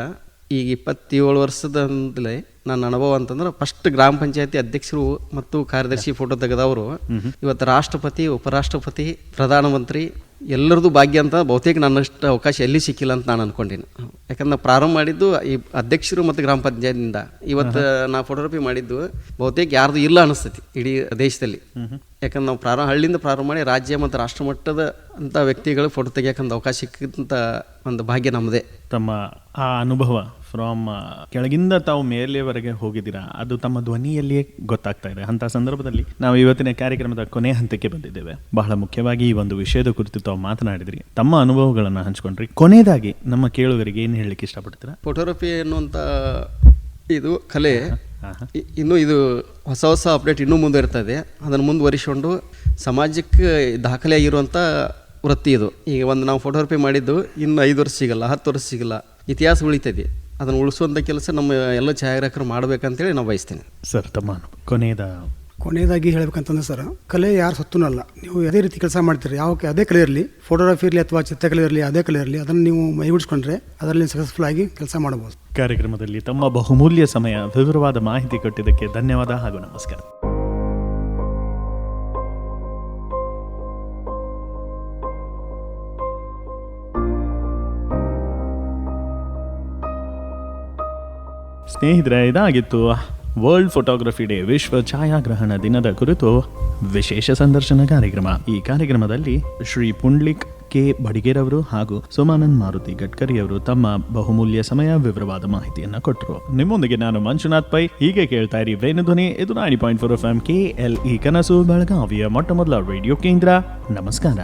ಈಗ 27 ವರ್ಷದಿಂದಲೇ ನನ್ನ ಅನುಭವ ಅಂತಂದ್ರೆ, ಫಸ್ಟ್ ಗ್ರಾಮ ಪಂಚಾಯತಿ ಅಧ್ಯಕ್ಷರು ಮತ್ತು ಕಾರ್ಯದರ್ಶಿ ಫೋಟೋ ತೆಗೆದವರು ಇವತ್ತು ರಾಷ್ಟ್ರಪತಿ, ಉಪರಾಷ್ಟ್ರಪತಿ, ಪ್ರಧಾನಮಂತ್ರಿ ಎಲ್ಲರದು ಭಾಗ್ಯ ಅಂತ ಬಹುತೇಕ ನನ್ನಷ್ಟು ಅವಕಾಶ ಎಲ್ಲಿ ಸಿಕ್ಕಿಲ್ಲ ಅಂತ ನಾನು ಅಂದ್ಕೊಂಡೀನಿ. ಯಾಕಂದ್ರೆ ನಾವು ಪ್ರಾರಂಭ ಮಾಡಿದ್ದು ಈ ಅಧ್ಯಕ್ಷರು ಮತ್ತು ಗ್ರಾಮ ಪಂಚಾಯತಿಯಿಂದ. ಇವತ್ತು ನಾ ಫೋಟೋಗ್ರಫಿ ಮಾಡಿದ್ದು ಬಹುತೇಕ ಯಾರ್ದು ಇಲ್ಲ ಅನಿಸ್ತೈತಿ ಇಡೀ ದೇಶದಲ್ಲಿ. ಯಾಕಂದ್ರೆ ನಾವು ಹಳ್ಳಿಯಿಂದ ಪ್ರಾರಂಭ ಮಾಡಿ ರಾಜ್ಯ ಮತ್ತು ರಾಷ್ಟ್ರ ಮಟ್ಟದ ಅಂಥ ವ್ಯಕ್ತಿಗಳು ಫೋಟೋ ತೆಗಿಯೋಕ್ಕಂತ ಅವಕಾಶ ಸಿಕ್ಕಿದಂಥ ಒಂದು ಭಾಗ್ಯ ನಮ್ಮದೇ. ತಮ್ಮ ಆ ಅನುಭವ ಫ್ರಾಮ್ ಕೆಳಗಿಂದ ತಾವು ಮೇಲೆವರೆಗೆ ಹೋಗಿದ್ದೀರಾ, ಅದು ತಮ್ಮ ಧ್ವನಿಯಲ್ಲಿಯೇ ಗೊತ್ತಾಗ್ತಾ ಇದೆ. ಅಂಥ ಸಂದರ್ಭದಲ್ಲಿ ನಾವು ಇವತ್ತಿನ ಕಾರ್ಯಕ್ರಮದ ಕೊನೆ ಹಂತಕ್ಕೆ ಬಂದಿದ್ದೇವೆ. ಬಹಳ ಮುಖ್ಯವಾಗಿ ಈ ಒಂದು ವಿಷಯದ ಕುರಿತು ತಾವು ಮಾತನಾಡಿದ್ರಿ, ತಮ್ಮ ಅನುಭವಗಳನ್ನು ಹಂಚ್ಕೊಂಡ್ರಿ. ಕೊನೆಯದಾಗಿ ನಮ್ಮ ಕೇಳುಗರಿಗೆ ಏನು ಹೇಳಲಿಕ್ಕೆ ಇಷ್ಟಪಡ್ತೀರಾ? ಫೋಟೋಗ್ರಫಿ ಅನ್ನುವಂಥ ಇದು ಕಲೆ ಇನ್ನೂ ಇದು ಹೊಸ ಅಪ್ಡೇಟ್ ಇನ್ನೂ ಮುಂದುವರಿತದೆ. ಅದನ್ನು ಮುಂದುವರಿಸಿಕೊಂಡು ಸಮಾಜಕ್ಕೆ ದಾಖಲೆಯಾಗಿರುವಂಥ ವೃತ್ತಿ ಇದು. ಈಗ ಒಂದು ನಾವು ಫೋಟೋಗ್ರಫಿ ಮಾಡಿದ್ದು ಇನ್ನು 5 ವರ್ಷ ಸಿಗಲ್ಲ, 10 ವರ್ಷ ಸಿಗಲ್ಲ, ಇತಿಹಾಸ ಉಳಿತದೆ. ಅದನ್ನು ಉಳಿಸುವಂಥ ಕೆಲಸ ನಮ್ಮ ಎಲ್ಲ ಛಾಯಾಗ್ರಾಹಕರು ಮಾಡಬೇಕಂತೇಳಿ ನಾವು ಬಯಸ್ತೀನಿ. ಸರ್, ತಮ್ಮ ಕೊನೆಯದಾಗಿ ಹೇಳ್ಬೇಕಂತಂದ್ರೆ ಸರ್, ಕಲೆ ಯಾರು ಸತ್ತೂನಲ್ಲ. ನೀವು ಅದೇ ರೀತಿ ಕೆಲಸ ಮಾಡ್ತೀರಿ, ಅದೇ ಕಲೆ ಇರಲಿ, ಫೋಟೋಗ್ರಫಿ ಇರಲಿ ಅಥವಾ ಚಿತ್ರಕಲೆ ಇರಲಿ, ಅದೇ ಕಲೆ ಇರಲಿ, ಅದನ್ನು ನೀವು ಮೈಗೂಡಿಸ್ಕೊಂಡ್ರೆ ಅದರಲ್ಲಿ ಸಕ್ಸಸ್ಫುಲ್ ಆಗಿ ಕೆಲಸ ಮಾಡಬಹುದು. ಕಾರ್ಯಕ್ರಮದಲ್ಲಿ ತಮ್ಮ ಬಹುಮೂಲ್ಯ ಸಮಯ, ವಿವರವಾದ ಮಾಹಿತಿ ಕೊಟ್ಟಿದ್ದಕ್ಕೆ ಧನ್ಯವಾದ ಹಾಗೂ ನಮಸ್ಕಾರ. ಸ್ನೇಹಿತರೆ, ಇದಾಗಿತ್ತು ವರ್ಲ್ಡ್ ಫೋಟೋಗ್ರಫಿ ಡೇ, ವಿಶ್ವ ಛಾಯಾಗ್ರಹಣ ದಿನದ ಕುರಿತು ವಿಶೇಷ ಸಂದರ್ಶನ ಕಾರ್ಯಕ್ರಮ. ಈ ಕಾರ್ಯಕ್ರಮದಲ್ಲಿ ಶ್ರೀ ಪುಂಡ್ಲಿಕ್ ಕೆ ಬಡಿಗೇರವರು ಹಾಗೂ ಸೋಮಾನಂದ್ ಮಾರುತಿ ಗಡ್ಕರಿ ಅವರು ತಮ್ಮ ಬಹುಮೂಲ್ಯ ಸಮಯ, ವಿವರವಾದ ಮಾಹಿತಿಯನ್ನ ಕೊಟ್ಟರು. ನಿಮ್ಮೊಂದಿಗೆ ನಾನು ಮಂಜುನಾಥ್ ಪೈ. ಹೀಗೆ ಕೇಳ್ತಾ ಇರಿ ವೇಣುಧ್ವನಿ. ಇದು 90.4 FM KLE ಕನಸು, ಬೆಳಗಾವಿಯ ಮೊಟ್ಟ ಮೊದಲ ರೇಡಿಯೋ ಕೇಂದ್ರ. ನಮಸ್ಕಾರ.